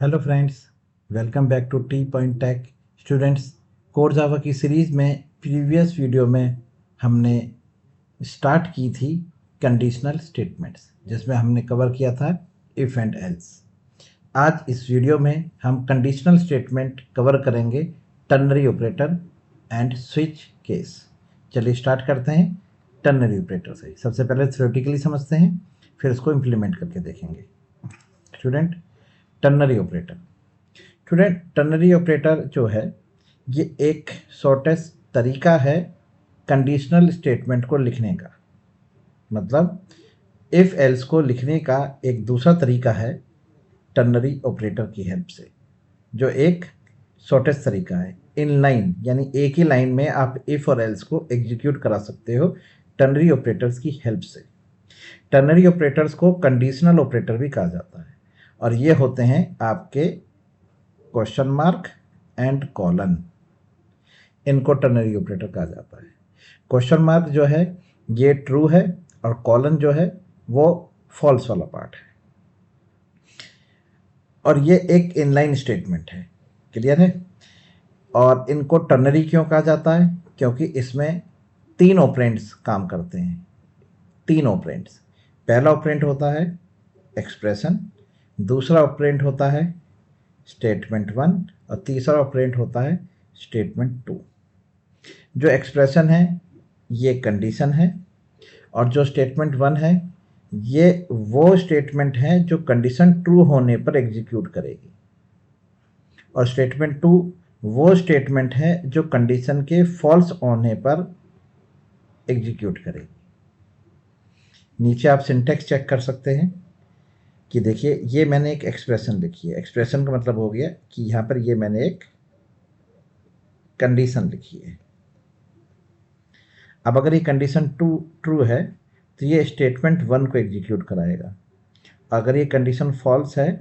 Hello friends, welcome back to T point tech. Students, core Java की series में previous video में हमने start की थी कंडीशनल स्टेटमेंट्स, जिसमें हमने कवर किया था इफ़ एंड एल्स। आज इस वीडियो में हम कंडीशनल स्टेटमेंट कवर करेंगे ternary operator and switch case. चलिए स्टार्ट करते हैं टर्नरी ऑपरेटर से। सबसे पहले थ्योरेटिकली समझते हैं, फिर इसको इम्प्लीमेंट करके देखेंगे। Student, ternary operator ternary operator जो है ये एक शॉर्टेस्ट तरीका है कंडीशनल स्टेटमेंट को लिखने का। मतलब इफ एल्स को लिखने का एक दूसरा तरीका है टर्नरी ऑपरेटर की हेल्प से, जो एक शॉर्टेस्ट तरीका है। इन लाइन यानी एक ही लाइन में आप इफ और एल्स को एग्जीक्यूट करा सकते हो टर्नरी ऑपरेटर्स की हेल्प से। टर्नरी ऑपरेटर्स को कंडीशनल ऑपरेटर भी कहा जाता है और ये होते हैं आपके क्वेश्चन मार्क एंड कॉलन। इनको टर्नरी ऑपरेटर कहा जाता है। क्वेश्चन मार्क जो है ये ट्रू है और कॉलन जो है वो फॉल्स वाला पार्ट है, और ये एक इनलाइन स्टेटमेंट है। क्लियर है? और इनको टर्नरी क्यों कहा जाता है? क्योंकि इसमें तीन ऑपरेंड्स काम करते हैं। तीन ऑपरेंड्स, पहला ऑपरेंड होता है एक्सप्रेशन, दूसरा ऑपरेंड होता है स्टेटमेंट 1 और तीसरा ऑपरेंड होता है स्टेटमेंट 2। जो एक्सप्रेशन है ये कंडीशन है, और जो स्टेटमेंट 1 है ये वो स्टेटमेंट है जो कंडीशन ट्रू होने पर एग्जीक्यूट करेगी, और स्टेटमेंट 2 वो स्टेटमेंट है जो कंडीशन के फॉल्स होने पर एग्जीक्यूट करेगी। नीचे आप सिंटेक्स चेक कर सकते हैं कि देखिए ये मैंने एक एक्सप्रेशन लिखी है। एक्सप्रेशन का मतलब हो गया कि यहाँ पर ये मैंने एक कंडीशन लिखी है। अब अगर ये कंडीशन 2 ट्रू है तो ये स्टेटमेंट 1 को एग्जीक्यूट कराएगा, अगर ये कंडीशन फॉल्स है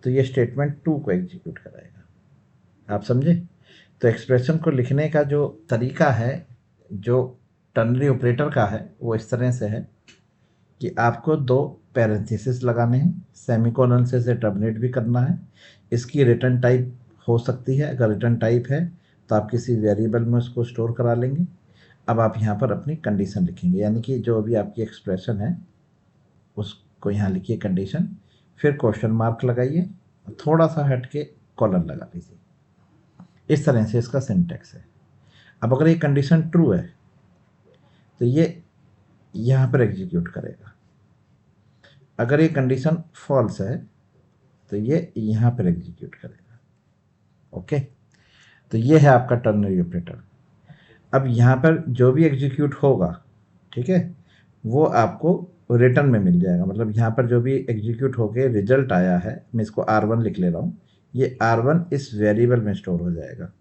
तो ये स्टेटमेंट 2 को एग्जीक्यूट कराएगा। आप समझे? तो एक्सप्रेशन को लिखने का जो तरीका है जो टर्नरी ऑपरेटर का है वो इस तरह से है कि आपको दो पैरेंथेसिस लगाने हैं, सेमीकोलन से इसे टर्मिनेट भी करना है। इसकी रिटर्न टाइप हो सकती है, अगर रिटर्न टाइप है तो आप किसी वेरिएबल में उसको स्टोर करा लेंगे। अब आप यहाँ पर अपनी कंडीशन लिखेंगे, यानी कि जो भी आपकी एक्सप्रेशन है उसको यहाँ लिखिए कंडीशन, फिर क्वेश्चन मार्क लगाइए, थोड़ा सा हट के कॉलन लगा लीजिए। इस तरह से इसका सिंटेक्स है। अब अगर ये कंडीशन ट्रू है तो ये यहाँ पर एग्जीक्यूट करेगा, अगर ये कंडीशन फॉल्स है तो ये यहाँ पर एग्जीक्यूट करेगा। ओके, तो ये है आपका टर्नरी ऑपरेटर। अब यहाँ पर जो भी एग्जीक्यूट होगा, ठीक है, वो आपको रिटर्न में मिल जाएगा। मतलब यहाँ पर जो भी एग्जीक्यूट होके रिजल्ट आया है, मैं इसको R1 लिख ले रहा हूँ, ये R1 इस वेरिएबल में स्टोर हो जाएगा।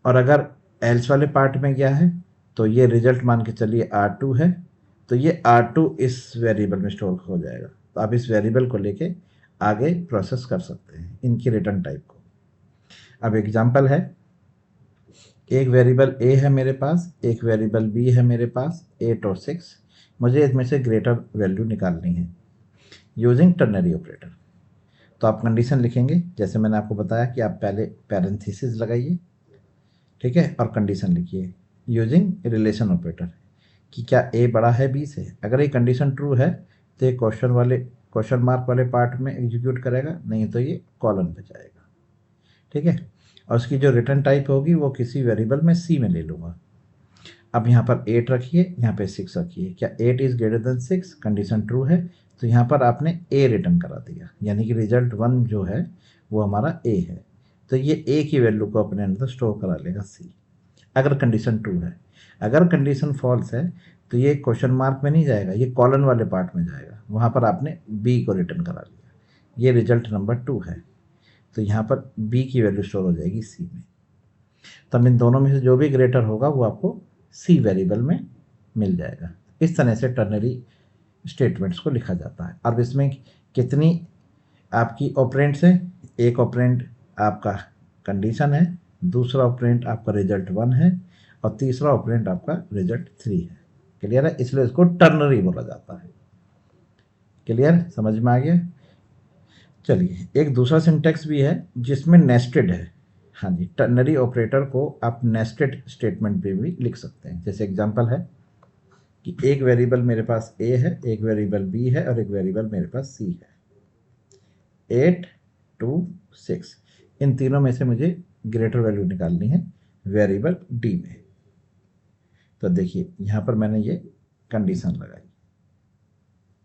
और अगर एल्स वाले पार्ट में गया है तो ये रिजल्ट मान के चलिए R2 है, तो ये R2 इस वेरिएबल में स्टोर हो जाएगा। तो आप इस वेरिएबल को लेके आगे प्रोसेस कर सकते हैं इनकी रिटर्न टाइप को। अब एग्जांपल है, एक वेरिएबल a है मेरे पास, एक वेरिएबल b है मेरे पास, 8 और 6। मुझे इसमें से ग्रेटर वैल्यू निकालनी है यूजिंग टर्नरी ऑपरेटर। तो आप कंडीशन लिखेंगे, जैसे मैंने आपको बताया कि आप पहले पैरेंथेसिस लगाइए, ठीक है, और कंडीशन लिखिए यूजिंग रिलेशन ऑपरेटर कि क्या a बड़ा है b से। अगर ये कंडीशन ट्रू है तो ये क्वेश्चन मार्क वाले पार्ट में एग्जीक्यूट करेगा, नहीं तो ये कॉलन पे जाएगा। ठीक है, और उसकी जो रिटर्न टाइप होगी वो किसी वेरिएबल में c में ले लूँगा। अब यहाँ पर 8 रखिए, यहाँ पे 6 रखिए। क्या 8 is greater then 6? Condition true है तो यहाँ पर आपने a रिटर्न करा दिया, यानी कि रिजल्ट 1 जो है वो हमारा a है, तो ये a की वैल्यू को अपने अंदर स्टोर करा लेगा c, अगर कंडीशन ट्रू है। अगर कंडीशन फॉल्स है तो ये क्वेश्चन मार्क में नहीं जाएगा, ये कॉलन वाले पार्ट में जाएगा, वहाँ पर आपने b को रिटर्न करा लिया, ये रिजल्ट नंबर 2 है, तो यहाँ पर b की वैल्यू स्टोर हो जाएगी c में। तो इन दोनों में से जो भी ग्रेटर होगा वो आपको c वेरिएबल में मिल जाएगा। इस तरह से टर्नरी स्टेटमेंट्स को लिखा जाता है। अब इसमें कितनी आपकी ऑपरेंड्स है? एक ऑपरेंड आपका कंडीशन है, दूसरा ऑपरेंड आपका रिजल्ट 1 है और तीसरा ऑपरेंड आपका रिजल्ट 3 है। क्लियर है? इसलिए इसको टर्नरी बोला जाता है। क्लियर? समझ में आ गया? चलिए, एक दूसरा सिंटेक्स भी है जिसमें नेस्टेड है। हाँ जी, टर्नरी ऑपरेटर को आप नेस्टेड स्टेटमेंट पे भी लिख सकते हैं। जैसे एग्जांपल है कि एक वेरिएबल मेरे पास ए है, एक वेरिएबल बी है और एक वेरिएबल मेरे पास सी है। 8, 2, 6, इन तीनों में से मुझे ग्रेटर वैल्यू निकालनी है वेरिएबल डी में। तो देखिए यहाँ पर मैंने ये कंडीशन लगाई,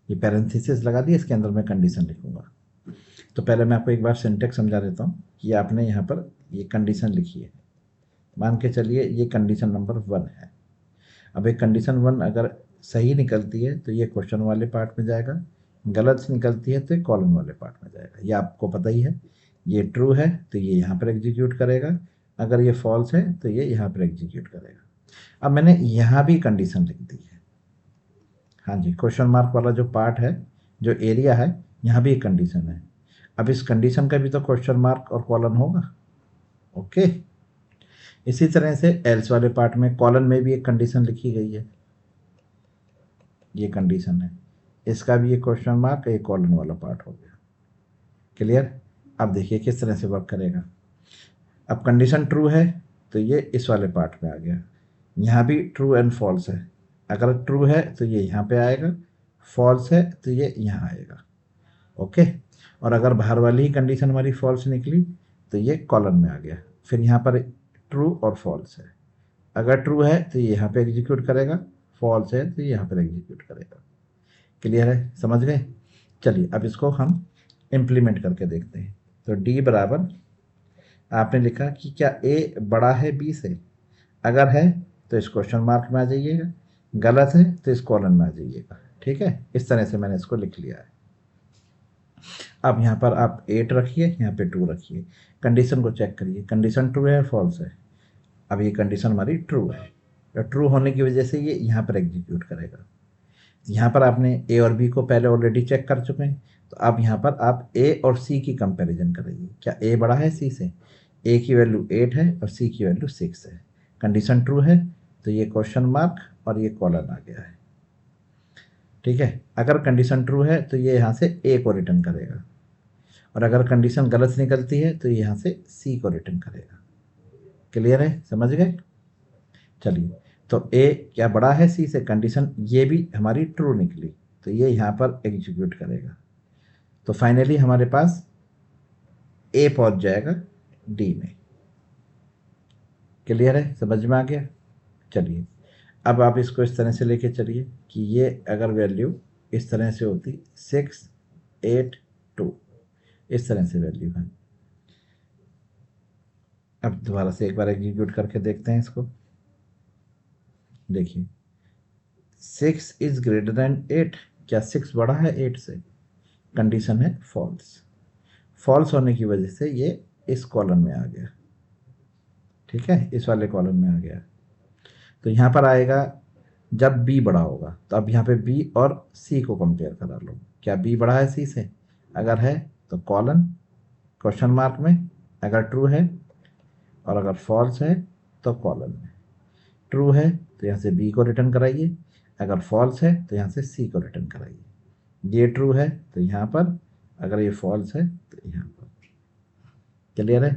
ये पैरेंथेसिस लगा दी, इसके अंदर मैं कंडीशन लिखूंगा। तो पहले मैं आपको एक बार सिंटेक्स समझा देता हूँ कि आपने यहाँ पर ये कंडीशन लिखी है। मान के चलिए ये कंडीशन नंबर 1 है। अब एक कंडीशन 1 अगर सही निकलती है तो ये क्वेश्चन वाले पार्ट में जाएगा, गलत निकलती है तो ये कॉलम वाले पार्ट में जाएगा। ये आपको पता ही है। ये ट्रू है तो ये यहाँ पर एग्जीक्यूट करेगा, अगर ये फॉल्स है तो ये यहाँ पर एग्जीक्यूट करेगा। अब मैंने यहाँ भी कंडीशन लिख दी है। हाँ जी, क्वेश्चन मार्क वाला जो पार्ट है, जो एरिया है, यहाँ भी एक कंडीशन है। अब इस कंडीशन का भी तो क्वेश्चन मार्क और कॉलन होगा। ओके, इसी तरह से एल्स वाले पार्ट में कॉलन में भी एक कंडीशन लिखी गई है। ये कंडीशन है, इसका भी एक क्वेश्चन मार्क, एक कॉलन वाला पार्ट हो गया। क्लियर? अब देखिए किस तरह से वर्क करेगा। अब कंडीशन ट्रू है तो ये इस वाले पार्ट में आ गया। यहाँ भी ट्रू एंड फॉल्स है, अगर ट्रू है तो ये यहाँ पे आएगा, फॉल्स है तो ये यहाँ आएगा। ओके, और अगर बाहर वाली ही कंडीशन हमारी फॉल्स निकली तो ये कॉलम में आ गया। फिर यहाँ पर ट्रू और फॉल्स है, अगर ट्रू है तो ये यहाँ पे एग्जीक्यूट करेगा, फॉल्स है तो ये यहाँ पर एग्जीक्यूट करेगा। क्लियर है? समझ गए? चलिए अब इसको हम इम्प्लीमेंट करके देखते हैं। तो डी बराबर आपने लिखा कि क्या ए बड़ा है बी से, अगर है तो इस क्वेश्चन मार्क में आ जाइएगा, गलत है तो इस कॉलम में आ जाइएगा। ठीक है, इस तरह से मैंने इसको लिख लिया है। अब यहाँ पर आप 8 रखिए, यहाँ पे 2 रखिए, कंडीशन को चेक करिए, कंडीशन ट्रू है फॉल्स है। अब ये कंडीशन हमारी ट्रू है, तो ट्रू होने की वजह से ये यहाँ पर एग्जीक्यूट करेगा। यहाँ पर आपने ए और बी को पहले ऑलरेडी चेक कर चुके हैं, तो अब यहाँ पर आप ए और सी की कंपैरिजन करेंगे। क्या ए बड़ा है सी से? ए की वैल्यू 8 है और सी की वैल्यू 6 है। कंडीशन ट्रू है तो ये क्वेश्चन मार्क और ये कॉलन आ गया है। ठीक है, अगर कंडीशन ट्रू है तो ये यहाँ से ए को रिटर्न करेगा, और अगर कंडीशन गलत निकलती है तो यहाँ से सी को रिटर्न करेगा। क्लियर है? समझ गए? चलिए, तो ए क्या बड़ा है सी से, कंडीशन ये भी हमारी ट्रू निकली तो ये यहाँ पर एग्जीक्यूट करेगा। तो फाइनली हमारे पास ए पहुंच जाएगा डी में। क्लियर है? समझ में आ गया? चलिए, अब आप इसको इस तरह से लेके चलिए कि ये अगर वैल्यू इस तरह से होती 6, 8, 2, इस तरह से वैल्यू है। अब दोबारा से एक बार एग्जीक्यूट करके देखते हैं इसको। देखिए 6 इज ग्रेटर देन 8, क्या 6 बड़ा है 8 से? कंडीशन है फॉल्स। फॉल्स होने की वजह से ये इस कॉलम में आ गया। ठीक है, इस वाले कॉलम में आ गया। तो यहाँ पर आएगा जब बी बड़ा होगा, तो अब यहाँ पे बी और सी को कंपेयर करा लो। क्या बी बड़ा है सी से? अगर है तो कॉलन क्वेश्चन मार्क में, अगर ट्रू है, और अगर फॉल्स है तो कॉलन में। ट्रू है तो यहाँ से बी को रिटर्न कराइए, अगर फॉल्स है तो यहाँ से सी को रिटर्न कराइए। ये ट्रू है तो यहाँ पर, अगर ये फॉल्स है तो यहाँ पर। क्लियर है?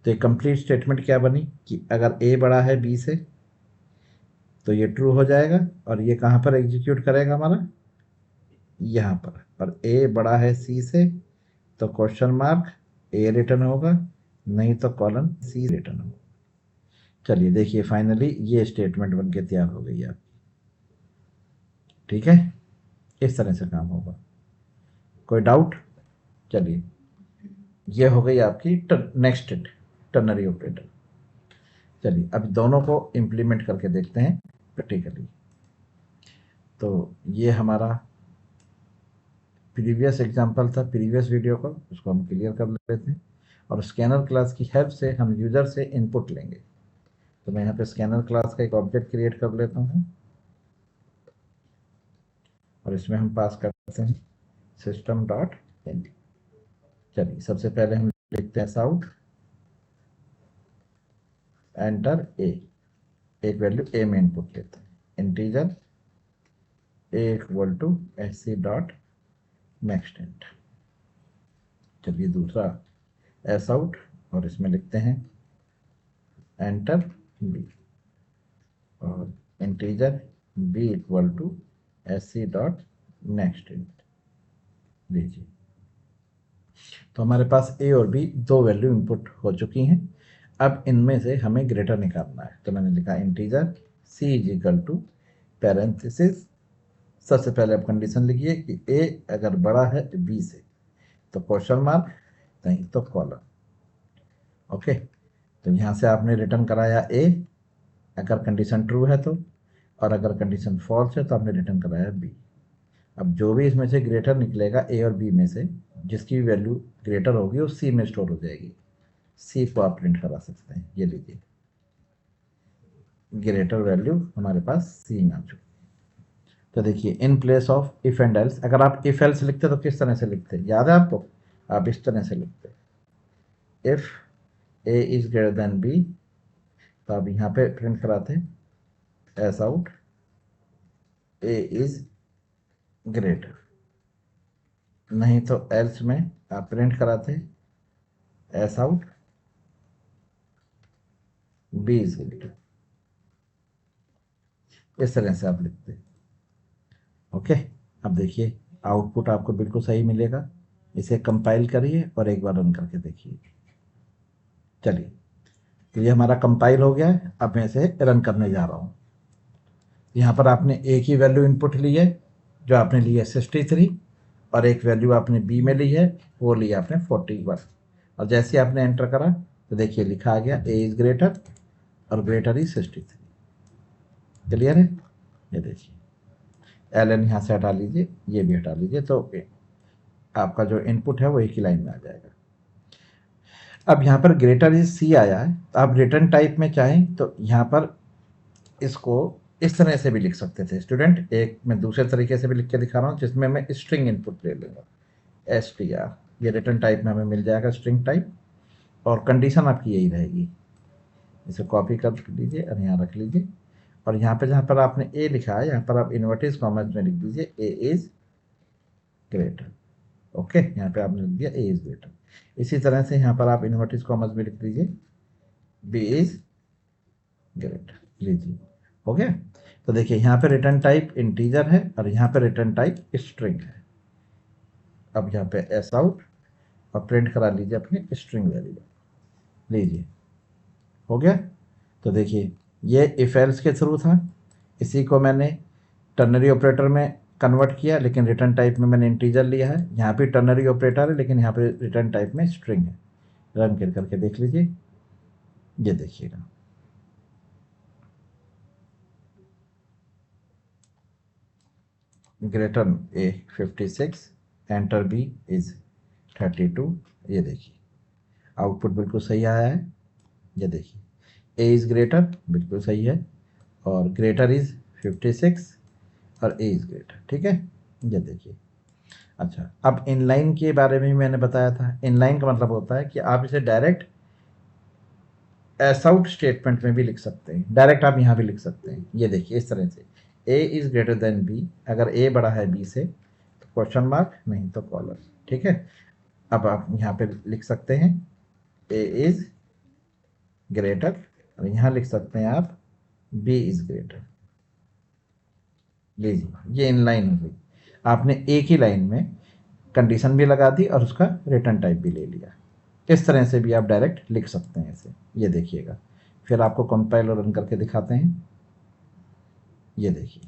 तो एक कंप्लीट स्टेटमेंट क्या बनी कि अगर ए बड़ा है बी से तो ये ट्रू हो जाएगा, और ये कहाँ पर एग्जीक्यूट करेगा हमारा? यहाँ पर। और ए बड़ा है सी से तो क्वेश्चन मार्क ए रिटर्न होगा, नहीं तो कॉलन सी रिटर्न होगा। चलिए देखिए, फाइनली ये स्टेटमेंट बन के तैयार हो गई है आपकी। ठीक है, इस तरह से काम होगा। कोई डाउट? चलिए, ये हो गई आपकी नेक्स्ट टर्नरी ऑपरेटर। चलिए अब दोनों को इम्प्लीमेंट करके देखते हैं प्रैक्टिकली। तो ये हमारा प्रीवियस एग्जांपल था, प्रीवियस वीडियो का, उसको हम क्लियर कर लेते हैं, और स्कैनर क्लास की हेल्प से हम यूज़र से इनपुट लेंगे। तो मैं यहाँ पे स्कैनर क्लास का एक ऑब्जेक्ट क्रिएट कर लेता हूँ, और इसमें हम पास करते हैं सिस्टम डॉट इन। चलिए सबसे पहले हम लिखते हैं साउट एंटर ए, एक वैल्यू ए में इनपुट लेते हैं, integer A equal to S C dot next इंट। चलिए दूसरा एस आउट, और इसमें लिखते हैं एंटर बी, और integer B equal to S C dot next इंट लीजिए। तो हमारे पास ए और बी दो वैल्यू इनपुट हो चुकी हैं। अब इनमें से हमें ग्रेटर निकालना है, तो मैंने लिखा integer C is equal to parenthesis, सबसे पहले आप कंडीशन लिखिए कि ए अगर बड़ा है बी से तो क्वेश्चन मार्क, नहीं तो कॉलम। ओके, तो यहाँ से आपने रिटर्न कराया ए अगर कंडीशन ट्रू है तो, और अगर कंडीशन फॉल्स है तो आपने रिटर्न कराया बी। अब जो भी इसमें से ग्रेटर निकलेगा ए और बी में से, जिसकी वैल्यू ग्रेटर होगी वो सी में स्टोर हो जाएगी। सी को आप प्रिंट करा सकते हैं, ये लीजिए ग्रेटर वैल्यू हमारे पास सी में आ चुकी है। तो देखिए in place of if and else, अगर आप इफ एल्स लिखते तो किस तरह से लिखते, याद है आपको? आप इस तरह से लिखते, if A is greater than B, तो आप यहाँ पे प्रिंट कराते S out A is greater, नहीं तो एल्स में आप प्रिंट कराते S out B is greater, इस तरह से आप लिखते। ओके, अब देखिए आउटपुट आपको बिल्कुल सही मिलेगा। इसे कंपाइल करिए और एक बार रन करके देखिए। चलिए, तो ये हमारा कंपाइल हो गया है। अब मैं इसे रन करने जा रहा हूँ। यहाँ पर आपने एक ही वैल्यू इनपुट ली है, जो आपने ली है 63, और एक वैल्यू आपने बी में ली है, वो ली आपने 41। और जैसे ही आपने एंटर करा तो देखिए लिखा आ गया ए इज ग्रेटर, और ग्रेटर इज 63। क्लियर है? ये देखिए एल एन यहाँ से हटा लीजिए, ये भी हटा लीजिए, तो आपका जो इनपुट है वो एक ही लाइन में आ जाएगा। अब यहाँ पर ग्रेटर इज सी आया है, तो आप रिटर्न टाइप में चाहें तो यहाँ पर इसको इस तरह से भी लिख सकते थे स्टूडेंट। एक मैं दूसरे तरीके से भी लिख के दिखा रहा हूँ, जिसमें मैं स्ट्रिंग इनपुट ले लूँगा, str, ये रिटर्न टाइप में हमें मिल जाएगा स्ट्रिंग टाइप, और कंडीशन आपकी यही रहेगी। इसे कॉपी कर लीजिए और यहाँ रख लीजिए, और यहाँ पे जहाँ पर आपने ए लिखा है यहाँ पर आप इन्वर्टेड कॉमास में लिख दीजिए ए इज ग्रेटर। ओके, यहाँ पे आपने लिख दिया ए इज ग्रेटर। इसी तरह से यहाँ पर आप इन्वर्टेड कॉमास में लिख दीजिए बी इज ग्रेटर। लीजिए हो गया। तो देखिए यहाँ पे रिटर्न टाइप इंटीजर है और यहाँ पे रिटर्न टाइप स्ट्रिंग है। अब यहाँ पे एस आउट और प्रिंट करा लीजिए अपने स्ट्रिंग वेरिएबल। लीजिए हो गया। तो देखिए ये इफ एल्स के थ्रू था, इसी को मैंने टर्नरी ऑपरेटर में कन्वर्ट किया, लेकिन रिटर्न टाइप में मैंने इंटीजर लिया है। यहाँ पे टर्नरी ऑपरेटर है लेकिन यहाँ पे रिटर्न टाइप में स्ट्रिंग है। रन करके देख लीजिए, ये देखिएगा greater A 56, enter B is 32। ये देखिए आउटपुट बिल्कुल सही आया है। ये देखिए ए इज़ ग्रेटर बिल्कुल सही है, और ग्रेटर इज़ 56 और ए इज़ ग्रेटर। ठीक है, ये देखिए। अच्छा, अब इनलाइन के बारे में मैंने बताया था। इनलाइन का मतलब होता है कि आप इसे डायरेक्ट एस आउट स्टेटमेंट में भी लिख सकते हैं, डायरेक्ट आप यहाँ भी लिख सकते हैं। ये देखिए इस तरह से A is greater than B, अगर ए बड़ा है बी से तो क्वेश्चन मार्क, नहीं तो कॉलर। ठीक है, अब आप यहाँ पे लिख सकते हैं ए इज़ ग्रेटर, और यहाँ लिख सकते हैं आप बी इज़ ग्रेटर। लीजिए ये इनलाइन हो गई। आपने एक ही लाइन में कंडीशन भी लगा दी और उसका रिटर्न टाइप भी ले लिया। इस तरह से भी आप डायरेक्ट लिख सकते हैं इसे। ये देखिएगा, फिर आपको कंपाइल और रन करके दिखाते हैं। ये देखिए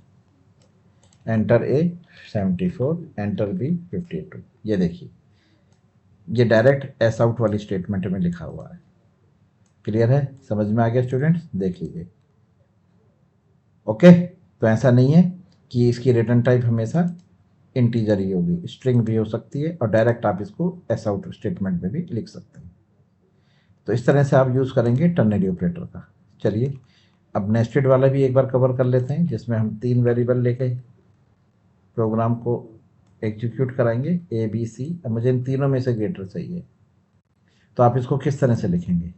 एंटर ए 74, एंटर बी 52। ये देखिए ये डायरेक्ट एस आउट वाली स्टेटमेंट में लिखा हुआ है। क्लियर है? समझ में आ गया स्टूडेंट्स? देख लीजिए। ओके, तो ऐसा नहीं है कि इसकी रिटर्न टाइप हमेशा इंटीजर ही होगी, स्ट्रिंग भी हो सकती है, और डायरेक्ट आप इसको एस आउट स्टेटमेंट में भी लिख सकते हैं। तो इस तरह से आप यूज़ करेंगे टर्नरी ऑपरेटर का। चलिए अब नेस्टेड वाला भी एक बार कवर कर लेते हैं, जिसमें हम 3 वेरिएबल लेके प्रोग्राम को एग्जीक्यूट कराएंगे ए बी सी। अब मुझे इन तीनों में से ग्रेटर चाहिए, तो आप इसको किस तरह से लिखेंगे?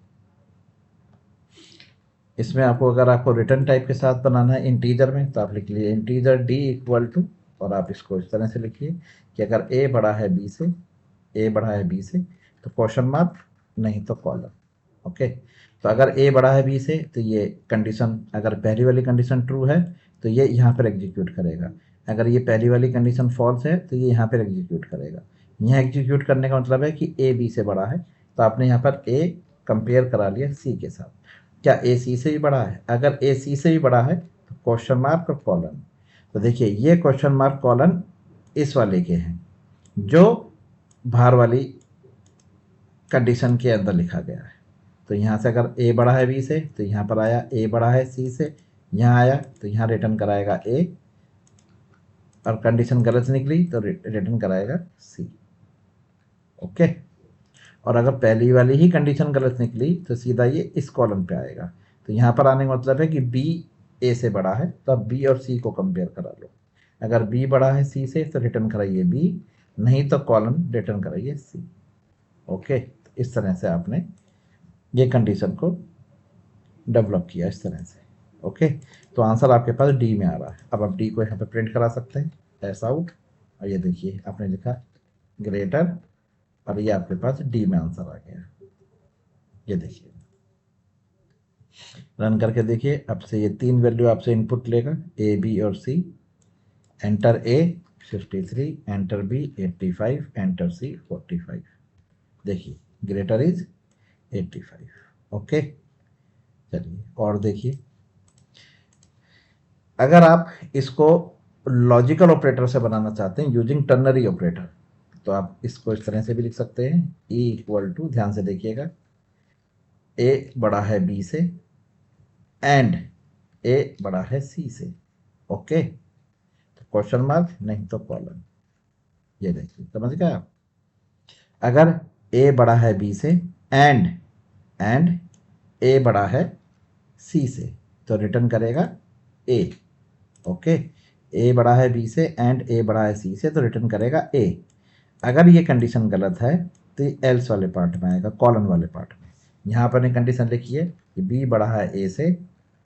इसमें आपको अगर आपको रिटर्न टाइप के साथ बनाना है इंटीजर में, तो आप लिख लीजिए इंटीजर डी इक्वल टू, और आप इसको इस तरह से लिखिए कि अगर ए बड़ा है बी से ए बड़ा है बी से तो क्वेश्चन मार्क, नहीं तो कॉलम। ओके, तो अगर ए बड़ा है बी से तो ये कंडीशन, अगर पहली वाली कंडीशन ट्रू है तो ये यहाँ पर एग्जीक्यूट करेगा, अगर ये पहली वाली कंडीशन फॉल्स है तो ये यहाँ पर एग्जीक्यूट करेगा। यहाँ एग्जीक्यूट करने का मतलब है कि ए बी से बड़ा है, तो आपने यहाँ पर ए कंपेयर करा लिया सी के साथ। क्या ए सी से भी बड़ा है? अगर ए सी से भी बड़ा है तो क्वेश्चन मार्क और कॉलन। तो देखिए ये क्वेश्चन मार्क कॉलन इस वाले के हैं जो बाहर वाली कंडीशन के अंदर लिखा गया है। तो यहाँ से अगर ए बड़ा है बी से तो यहाँ पर आया ए बड़ा है सी से, यहाँ आया तो यहाँ रिटर्न कराएगा ए, और कंडीशन गलत निकली तो रिटर्न कराएगा सी। ओके, और अगर पहली वाली ही कंडीशन गलत निकली तो सीधा ये इस कॉलम पे आएगा। तो यहाँ पर आने का मतलब है कि बी ए से बड़ा है, तो अब बी और सी को कंपेयर करा लो। अगर बी बड़ा है सी से तो रिटर्न कराइए बी, नहीं तो कॉलम रिटर्न कराइए सी। ओके, तो इस तरह से आपने ये कंडीशन को डेवलप किया इस तरह से। ओके, तो आंसर आपके पास डी में आ रहा है। अब आप डी को यहाँ पे प्रिंट करा सकते हैं एस आउट, और ये देखिए आपने लिखा ग्रेटर, और ये आपके पास डी में आंसर आ गया। ये देखिए रन करके देखिए, आपसे ये 3 वैल्यू आपसे इनपुट लेगा ए बी और सी। Enter a 53, enter B 85, enter सी 45। देखिए ग्रेटर इज 85। ओके, चलिए और देखिए, अगर आप इसको लॉजिकल ऑपरेटर से बनाना चाहते हैं यूजिंग टर्नरी ऑपरेटर, तो आप इसको इस तरह से भी लिख सकते हैं ई इक्वल टू, ध्यान से देखिएगा, ए बड़ा है बी से एंड ए बड़ा है सी से। ओके, तो क्वेश्चन मार्क नहीं तो कॉलन। ये देखिए समझ गए आप? अगर ए बड़ा है बी से एंड ए बड़ा है सी से तो रिटर्न करेगा ए। ओके, ए बड़ा है बी से एंड ए बड़ा है सी से तो रिटर्न करेगा ए। अगर ये कंडीशन गलत है तो ये एल्स वाले पार्ट में आएगा, कॉलन वाले पार्ट में। यहाँ पर ने कंडीशन लिखी है कि बी बड़ा है ए से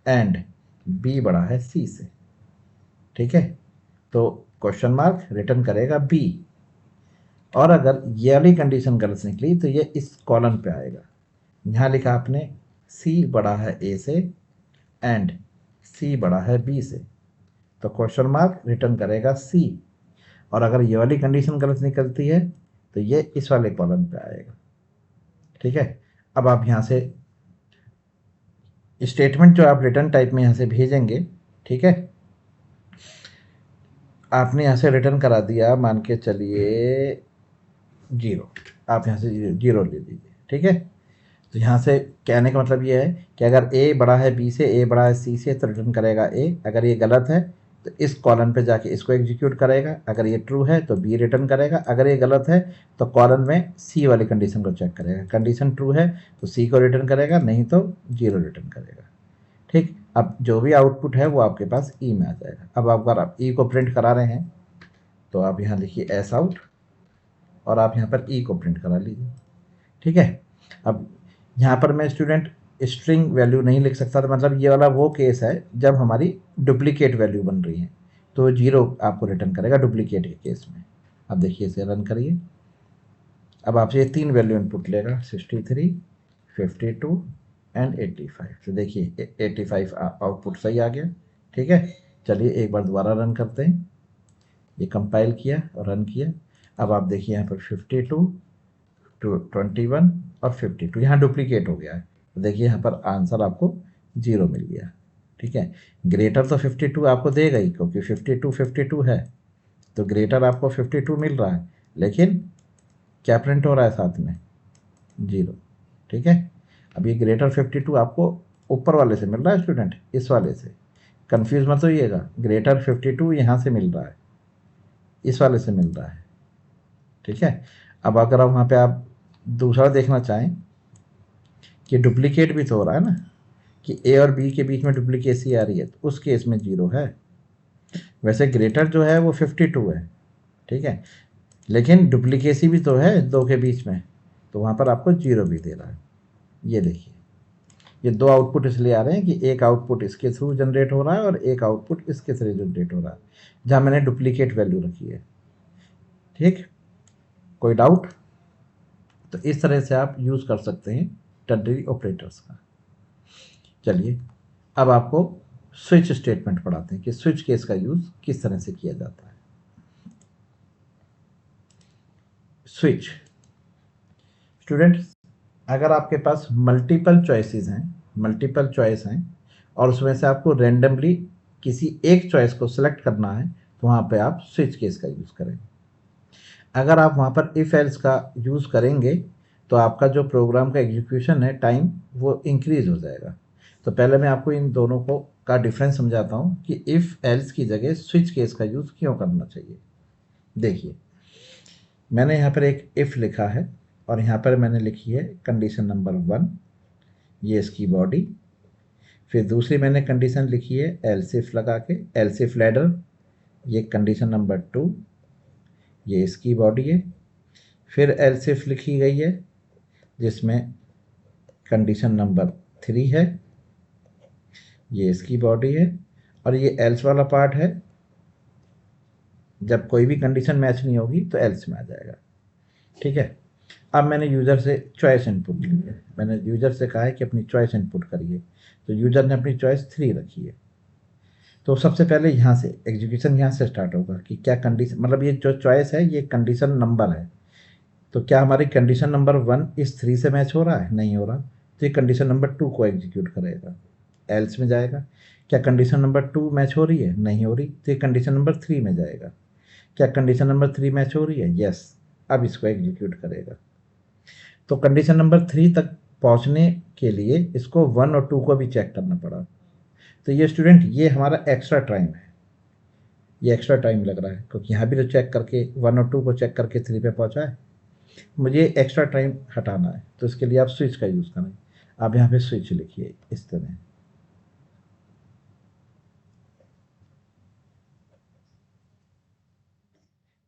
एंड बी बड़ा है सी से। ठीक है, तो क्वेश्चन मार्क रिटर्न करेगा बी, और अगर ये वाली कंडीशन गलत निकली तो ये इस कॉलन पे आएगा। यहाँ लिखा आपने सी बड़ा है ए से एंड सी बड़ा है बी से, तो क्वेश्चन मार्क रिटर्न करेगा सी, और अगर ये वाली कंडीशन गलत निकलती है तो ये इस वाले कॉलम पे आएगा। ठीक है, अब आप यहाँ से स्टेटमेंट जो आप रिटर्न टाइप में यहाँ से भेजेंगे, ठीक है, आपने यहाँ से रिटर्न करा दिया, मान के चलिए 0, आप यहाँ से 0 ले लीजिए। ठीक है, तो यहाँ से कहने का मतलब ये है कि अगर ए बड़ा है बी से, ए बड़ा है सी से तो रिटर्न करेगा ए। अगर ये गलत है तो इस कॉलम पे जाके इसको एग्जीक्यूट करेगा, अगर ये ट्रू है तो बी रिटर्न करेगा, अगर ये गलत है तो कॉलम में सी वाली कंडीशन को चेक करेगा, कंडीशन ट्रू है तो सी को रिटर्न करेगा, नहीं तो 0 रिटर्न करेगा। ठीक, अब जो भी आउटपुट है वो आपके पास ई में आ जाएगा। अब अगर आप ई को प्रिंट करा रहे हैं तो आप यहाँ लिखिए एस आउट, और आप यहाँ पर ई को प्रिंट करा लीजिए। ठीक है, अब यहाँ पर मैं स्टूडेंट स्ट्रिंग वैल्यू नहीं लिख सकता, तो मतलब ये वाला वो केस है जब हमारी डुप्लीकेट वैल्यू बन रही है, तो 0 आपको रिटर्न करेगा डुप्लीकेट के केस में। अब देखिए इसे रन करिए, अब आपसे ये 3 वैल्यू इनपुट लेगा 63, 52 एंड 85। तो देखिए 85 आउटपुट सही आ गया। ठीक है, चलिए एक बार दोबारा रन करते हैं। ये कंपाइल किया और रन किया, अब आप देखिए यहाँ पर 52, 21 और 52 यहाँ डुप्लीकेट हो गया है, तो देखिए यहाँ पर आंसर आपको 0 मिल गया। ठीक है, ग्रेटर तो 52 आपको देगा ही, क्योंकि 52 है, तो ग्रेटर आपको 52 मिल रहा है, लेकिन क्या प्रिंट हो रहा है साथ में 0। ठीक है, अब ये ग्रेटर 52 आपको ऊपर वाले से मिल रहा है स्टूडेंट, इस वाले से कंफ्यूज मत होइएगा। ग्रेटर 52 यहाँ से मिल रहा है, इस वाले से मिल रहा है। ठीक है, अब अगर आप वहाँ पे आप दूसरा देखना चाहें कि डुप्लीकेट भी तो हो रहा है ना, कि ए और बी के बीच में डुप्लीकेसी आ रही है, तो उस केस में 0 है। वैसे ग्रेटर जो है वो 52 है, ठीक है, लेकिन डुप्लीकेसी भी तो है 2 के बीच में, तो वहाँ पर आपको 0 भी दे रहा है। ये देखिए, ये 2 आउटपुट इसलिए आ रहे हैं कि एक आउटपुट इसके थ्रू जनरेट हो रहा है और एक आउटपुट इसके थ्रू जनरेट हो रहा है, जहाँ मैंने डुप्लीकेट वैल्यू रखी है। ठीक, कोई डाउट? तो इस तरह से आप यूज़ कर सकते हैं टर्नरी ऑपरेटर्स का। चलिए अब आपको स्विच स्टेटमेंट पढ़ाते हैं कि स्विच केस का यूज़ किस तरह से किया जाता है। स्विच स्टूडेंट्स, अगर आपके पास मल्टीपल चॉइसेस हैं, मल्टीपल चॉइस हैं और उसमें से आपको रैंडमली किसी एक चॉइस को सिलेक्ट करना है तो वहाँ पे आप स्विच केस का यूज़ करें। अगर आप वहाँ पर इफ एल्स का यूज़ करेंगे तो आपका जो प्रोग्राम का एग्जीक्यूशन है टाइम वो इंक्रीज़ हो जाएगा। तो पहले मैं आपको इन दोनों को का डिफरेंस समझाता हूँ कि इफ एल्स की जगह स्विच केस का यूज़ क्यों करना चाहिए। देखिए, मैंने यहाँ पर एक इफ़ लिखा है और यहाँ पर मैंने लिखी है कंडीशन नंबर 1, ये इसकी बॉडी। फिर दूसरी मैंने कंडीशन लिखी है एल्स इफ लगा के, एल्स इफ लैडर, ये कंडीशन नंबर 2, ये इसकी बॉडी है। फिर एल्स इफ लिखी गई है जिसमें कंडीशन नंबर 3 है, ये इसकी बॉडी है। और ये एल्स वाला पार्ट है, जब कोई भी कंडीशन मैच नहीं होगी तो एल्स में आ जाएगा। ठीक है, अब मैंने यूज़र से चॉइस इनपुट ली है, मैंने यूज़र से कहा है कि अपनी चॉइस इनपुट करिए, तो यूज़र ने अपनी चॉइस 3 रखी है। तो सबसे पहले यहाँ से एग्जीक्यूशन यहाँ से स्टार्ट होगा कि क्या कंडीशन, मतलब ये जो चॉइस है ये कंडीशन नंबर है, तो क्या हमारी कंडीशन नंबर 1 इस 3 से मैच हो रहा है, नहीं हो रहा, तो ये कंडीशन नंबर 2 को एग्जीक्यूट करेगा, एल्स में जाएगा। क्या कंडीशन नंबर 2 मैच हो रही है, नहीं हो रही, तो ये कंडीशन नंबर 3 में जाएगा। क्या कंडीशन नंबर 3 मैच हो रही है, यस, अब इसको एग्जीक्यूट करेगा। तो कंडीशन नंबर 3 तक पहुंचने के लिए इसको 1 और 2 को भी चेक करना पड़ा। तो ये स्टूडेंट, ये हमारा एक्स्ट्रा टाइम है, ये एक्स्ट्रा टाइम लग रहा है क्योंकि यहाँ भी तो चेक करके 1 और 2 को चेक करके 3 पे पहुँचा है। मुझे एक्स्ट्रा टाइम हटाना है तो इसके लिए आप स्विच का यूज़ करें। आप यहाँ पे स्विच लिखिए इस तरह,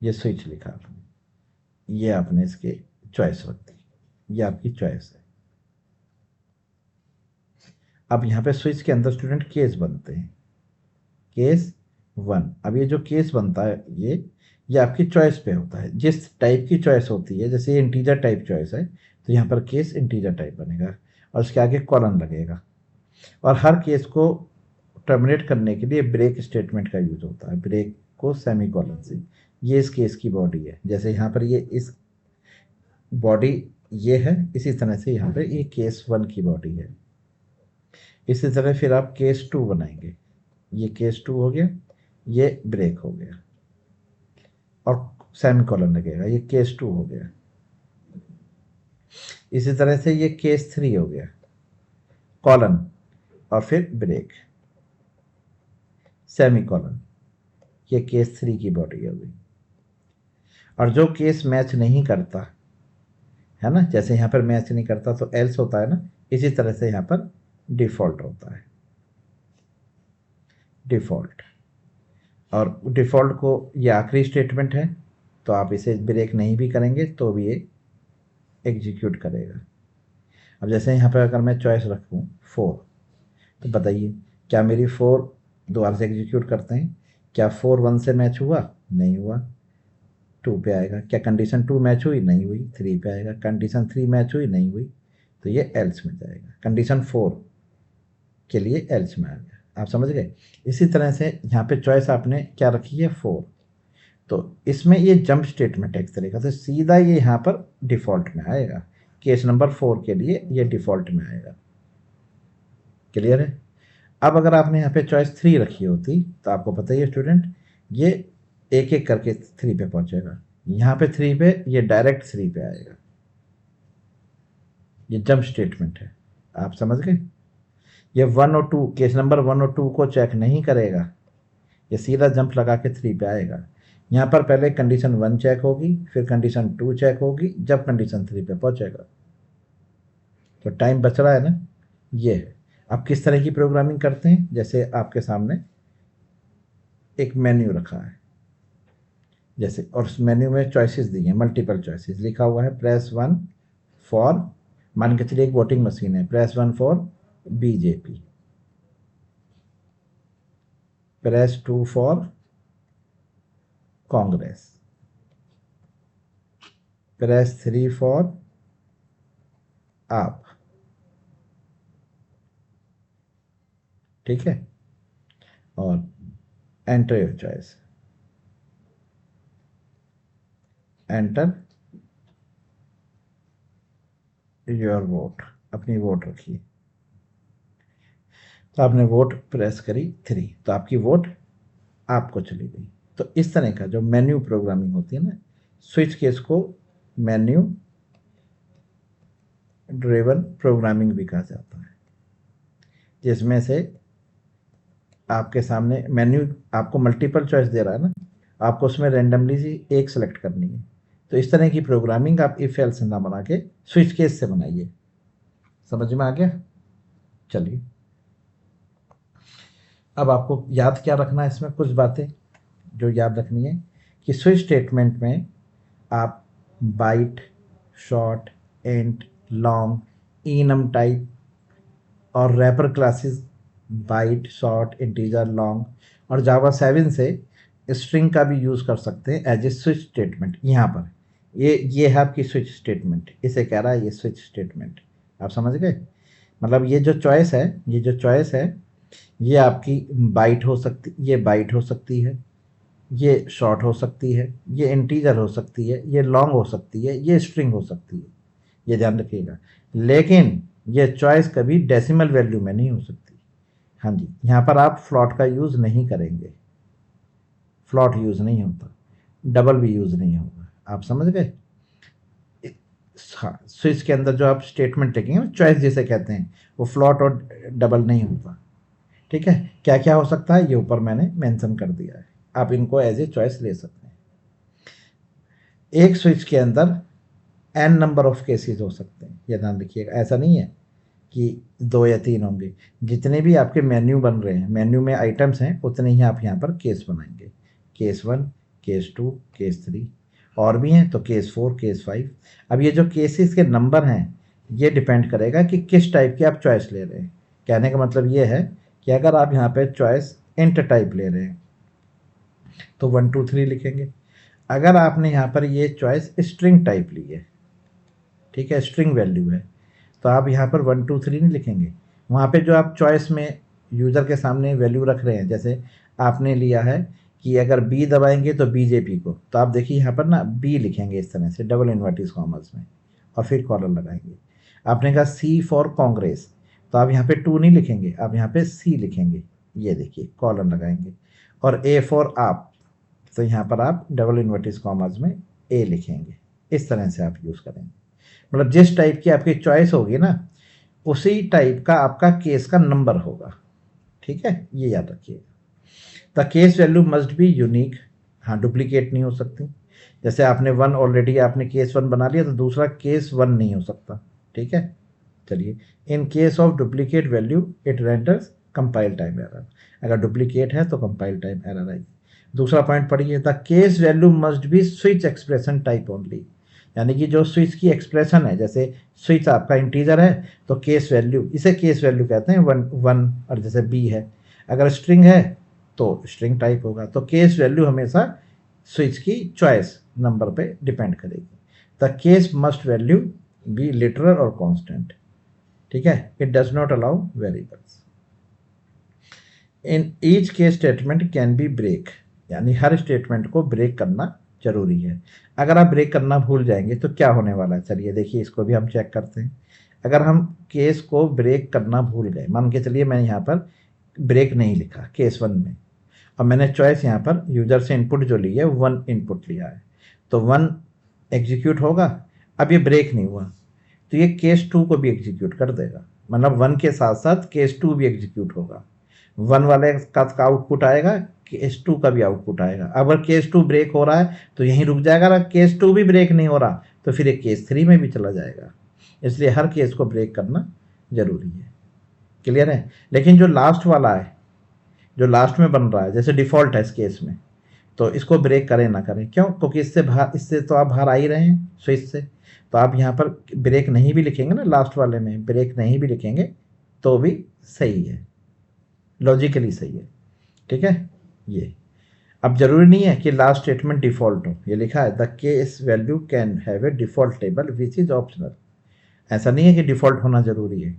ये स्विच लिखा आपने, ये आपने इसके चॉइस रख दी, ये आपकी चॉइस है। अब यहाँ पे स्विच के अंदर स्टूडेंट केस बनते हैं, केस 1। अब ये जो केस बनता है ये आपकी चॉइस पे होता है, जिस टाइप की चॉइस होती है। जैसे ये इंटीजर टाइप चॉइस है तो यहाँ पर केस इंटीजर टाइप बनेगा और उसके आगे कॉलन लगेगा। और हर केस को टर्मिनेट करने के लिए ब्रेक स्टेटमेंट का यूज होता है, ब्रेक को सेमी कॉलन से। ये इस केस की बॉडी है, जैसे यहाँ पर ये इस बॉडी ये है, इसी तरह से यहाँ पर ये केस 1 की बॉडी है। इसी तरह फिर आप केस 2 बनाएंगे, ये केस 2 हो गया, ये ब्रेक हो गया और सेमी कॉलन लगेगा, ये केस 2 हो गया। इसी तरह से ये केस 3 हो गया, कॉलन और फिर ब्रेक, सेमी कॉलन, ये केस 3 की बॉडी हो गई। और जो केस मैच नहीं करता है ना, जैसे यहाँ पर मैच नहीं करता तो एल्स होता है ना, इसी तरह से यहाँ पर डिफॉल्ट होता है, डिफॉल्ट। और डिफॉल्ट को ये आखिरी स्टेटमेंट है, तो आप इसे ब्रेक नहीं भी करेंगे तो भी ये एग्जीक्यूट करेगा। अब जैसे यहाँ पर अगर मैं चॉइस रखूँ 4, तो बताइए क्या मेरी 4 दोबारा से एग्जीक्यूट करते हैं, क्या 4 1 से मैच हुआ, नहीं हुआ, 2 पे आएगा। क्या कंडीशन 2 मैच हुई, नहीं हुई, 3 पे आएगा। कंडीशन 3 मैच हुई, नहीं हुई, तो ये एल्स में जाएगा। कंडीशन 4 के लिए एल्स में आ गया। आप समझ गए। इसी तरह से यहाँ पे चॉइस आपने क्या रखी है, 4, तो इसमें ये जंप स्टेटमेंट है एक तरीका से, सीधा ये यहाँ पर डिफ़ॉल्ट में आएगा। केस नंबर 4 के लिए ये डिफ़ॉल्ट में आएगा। क्लियर है। अब अगर आपने यहाँ पे चॉइस 3 रखी होती तो आपको पता ही है स्टूडेंट, ये एक एक करके 3 पे पहुंचेगा। यहाँ पे 3 पे ये डायरेक्ट 3 पे आएगा, ये जंप स्टेटमेंट है। आप समझ गए। ये 1 और 2, केस नंबर 1 और 2 को चेक नहीं करेगा, ये सीधा जंप लगा के 3 पे आएगा। यहाँ पर पहले कंडीशन 1 चेक होगी, फिर कंडीशन 2 चेक होगी, जब कंडीशन 3 पे पहुंचेगा। तो टाइम बच रहा है ना, ये है। आप किस तरह की प्रोग्रामिंग करते हैं, जैसे आपके सामने एक मेन्यू रखा है, जैसे, और उस मेन्यू में चॉइसेस दी हैं, मल्टीपल चॉइसेस लिखा हुआ है, प्रेस 1 फॉर, मान के चलिए एक वोटिंग मशीन है, press 1 for BJP, press 2 for Congress, press 3 for आप, ठीक है, और enter your choice, enter your vote, अपनी वोट रखिए। तो आपने वोट प्रेस करी 3, तो आपकी वोट आपको चली गई। तो इस तरह का जो मेन्यू प्रोग्रामिंग होती है ना, स्विच केस को मेन्यू ड्रिवन प्रोग्रामिंग भी कहा जाता है, जिसमें से आपके सामने मेन्यू आपको मल्टीपल चॉइस दे रहा है ना, आपको उसमें रेंडमली सी एक सेलेक्ट करनी है। तो इस तरह की प्रोग्रामिंग आप इफ एल्स ना बना के स्विच केस से बनाइए। समझ में आ गया? चलिए, अब आपको याद क्या रखना है, इसमें कुछ बातें जो याद रखनी है कि स्विच स्टेटमेंट में आप byte, short, int, long, enum type और wrapper classes byte, short, integer, long और जावा 7 से स्ट्रिंग का भी यूज़ कर सकते हैं एज ए स्विच स्टेटमेंट। यहाँ पर ये है आपकी स्विच स्टेटमेंट, इसे कह रहा है ये स्विच स्टेटमेंट। आप समझ गए? मतलब ये जो चॉइस है ये आपकी बाइट हो सकती, ये बाइट हो सकती है, ये शॉर्ट हो सकती है, ये इंटीजर हो सकती है, ये लॉन्ग हो सकती है, ये स्ट्रिंग हो सकती है, ये ध्यान रखिएगा। लेकिन ये चॉइस कभी डेसिमल वैल्यू में नहीं हो सकती। हाँ जी, यहाँ पर आप फ्लॉट का यूज़ नहीं करेंगे, फ्लॉट यूज़ नहीं होता, डबल भी यूज़ नहीं होगा। आप समझ गए? हाँ, स्विच के अंदर जो आप स्टेटमेंट लिखेंगे चॉइस जिसे कहते हैं, वो फ्लॉट और डबल नहीं होता। ठीक है, क्या क्या हो सकता है ये ऊपर मैंने मेंशन कर दिया है, आप इनको एज ए चॉइस ले सकते हैं। एक स्विच के अंदर n नंबर ऑफ केसेस हो सकते हैं, ये ध्यान रखिएगा। ऐसा नहीं है कि 2 या 3 होंगे, जितने भी आपके मेन्यू बन रहे हैं, मेन्यू में आइटम्स हैं, उतने ही आप यहाँ पर केस बनाएंगे। केस 1, केस 2, केस 3 और भी हैं तो केस 4, केस 5। अब ये जो केसेस के नंबर हैं ये डिपेंड करेगा कि किस टाइप की आप चॉइस ले रहे हैं। कहने का मतलब ये है कि अगर आप यहाँ पे चॉइस इंट टाइप ले रहे हैं तो 1 2 3 लिखेंगे। अगर आपने यहाँ पर ये चॉइस स्ट्रिंग टाइप ली है, ठीक है, स्ट्रिंग वैल्यू है, तो आप यहाँ पर 1 2 3 नहीं लिखेंगे। वहाँ पे जो आप चॉइस में यूज़र के सामने वैल्यू रख रहे हैं, जैसे आपने लिया है कि अगर बी दबाएंगे तो बीजेपी को, तो आप देखिए यहाँ पर ना बी लिखेंगे इस तरह से डबल इन्वर्टिस कॉमर्स में और फिर कॉलर लगाएंगे। आपने कहा सी फॉर कांग्रेस, तो आप यहाँ पे 2 नहीं लिखेंगे, आप यहाँ पे सी लिखेंगे, ये देखिए कॉलर लगाएंगे। और ए फॉर आप, तो यहाँ पर आप डबल इन्वर्टिस कॉमर्स में ए लिखेंगे। इस तरह से आप यूज़ करेंगे। मतलब जिस टाइप की आपकी चॉइस होगी ना, उसी टाइप का आपका केस का नंबर होगा। ठीक है, ये याद रखिएगा। The case value must be unique, हाँ डुप्लीकेट नहीं हो सकती। जैसे आपने 1 ऑलरेडी आपने केस 1 बना लिया तो दूसरा केस 1 नहीं हो सकता। ठीक है, चलिए, in case of duplicate value it renders compile time error. अगर डुप्लीकेट है तो कंपाइल टाइम एरर आएगी। दूसरा पॉइंट पढ़िए, the case value must be switch expression type only, यानी कि जो स्विच की एक्सप्रेशन है, जैसे स्विच आपका इंटीजर है तो केस वैल्यू, इसे केस वैल्यू कहते हैं 1 और जैसे बी है। अगर स्ट्रिंग है तो स्ट्रिंग टाइप होगा। तो केस वैल्यू हमेशा स्विच की चॉइस नंबर पे डिपेंड करेगी। The case must value be literal और कांस्टेंट। ठीक है, it does not allow variables. In each case statement can be break, यानी हर स्टेटमेंट को ब्रेक करना जरूरी है। अगर आप ब्रेक करना भूल जाएंगे तो क्या होने वाला है, चलिए देखिए, इसको भी हम चेक करते हैं। अगर हम केस को ब्रेक करना भूल गए, मान के चलिए मैं यहाँ पर ब्रेक नहीं लिखा केस 1 में, और मैंने चॉइस यहाँ पर यूजर से इनपुट जो ली है 1 इनपुट लिया है, तो 1 एग्जीक्यूट होगा। अब ये ब्रेक नहीं हुआ तो ये केस 2 को भी एग्जीक्यूट कर देगा, मतलब 1 के साथ साथ केस 2 भी एग्जीक्यूट होगा। 1 वाले का आउटपुट आएगा, केस 2 का भी आउटपुट आएगा। अगर केस 2 ब्रेक हो रहा है तो यहीं रुक जाएगा, अगर केस 2 भी ब्रेक नहीं हो रहा तो फिर ये केस 3 में भी चला जाएगा। इसलिए हर केस को ब्रेक करना जरूरी है। क्लियर है? लेकिन जो लास्ट वाला है, जो लास्ट में बन रहा है, जैसे डिफॉल्ट है इस केस में, तो इसको ब्रेक करें ना करें, क्यों? क्योंकि इससे तो आप बाहर आ ही रहे हैं स्विच से। तो आप यहाँ पर ब्रेक नहीं भी लिखेंगे ना, लास्ट वाले में ब्रेक नहीं भी लिखेंगे तो भी सही है, लॉजिकली सही है। ठीक है, ये अब जरूरी नहीं है कि लास्ट स्टेटमेंट डिफॉल्ट हो। ये लिखा है the case value can have a default table which is optional. ऐसा नहीं है कि डिफ़ॉल्ट होना ज़रूरी है,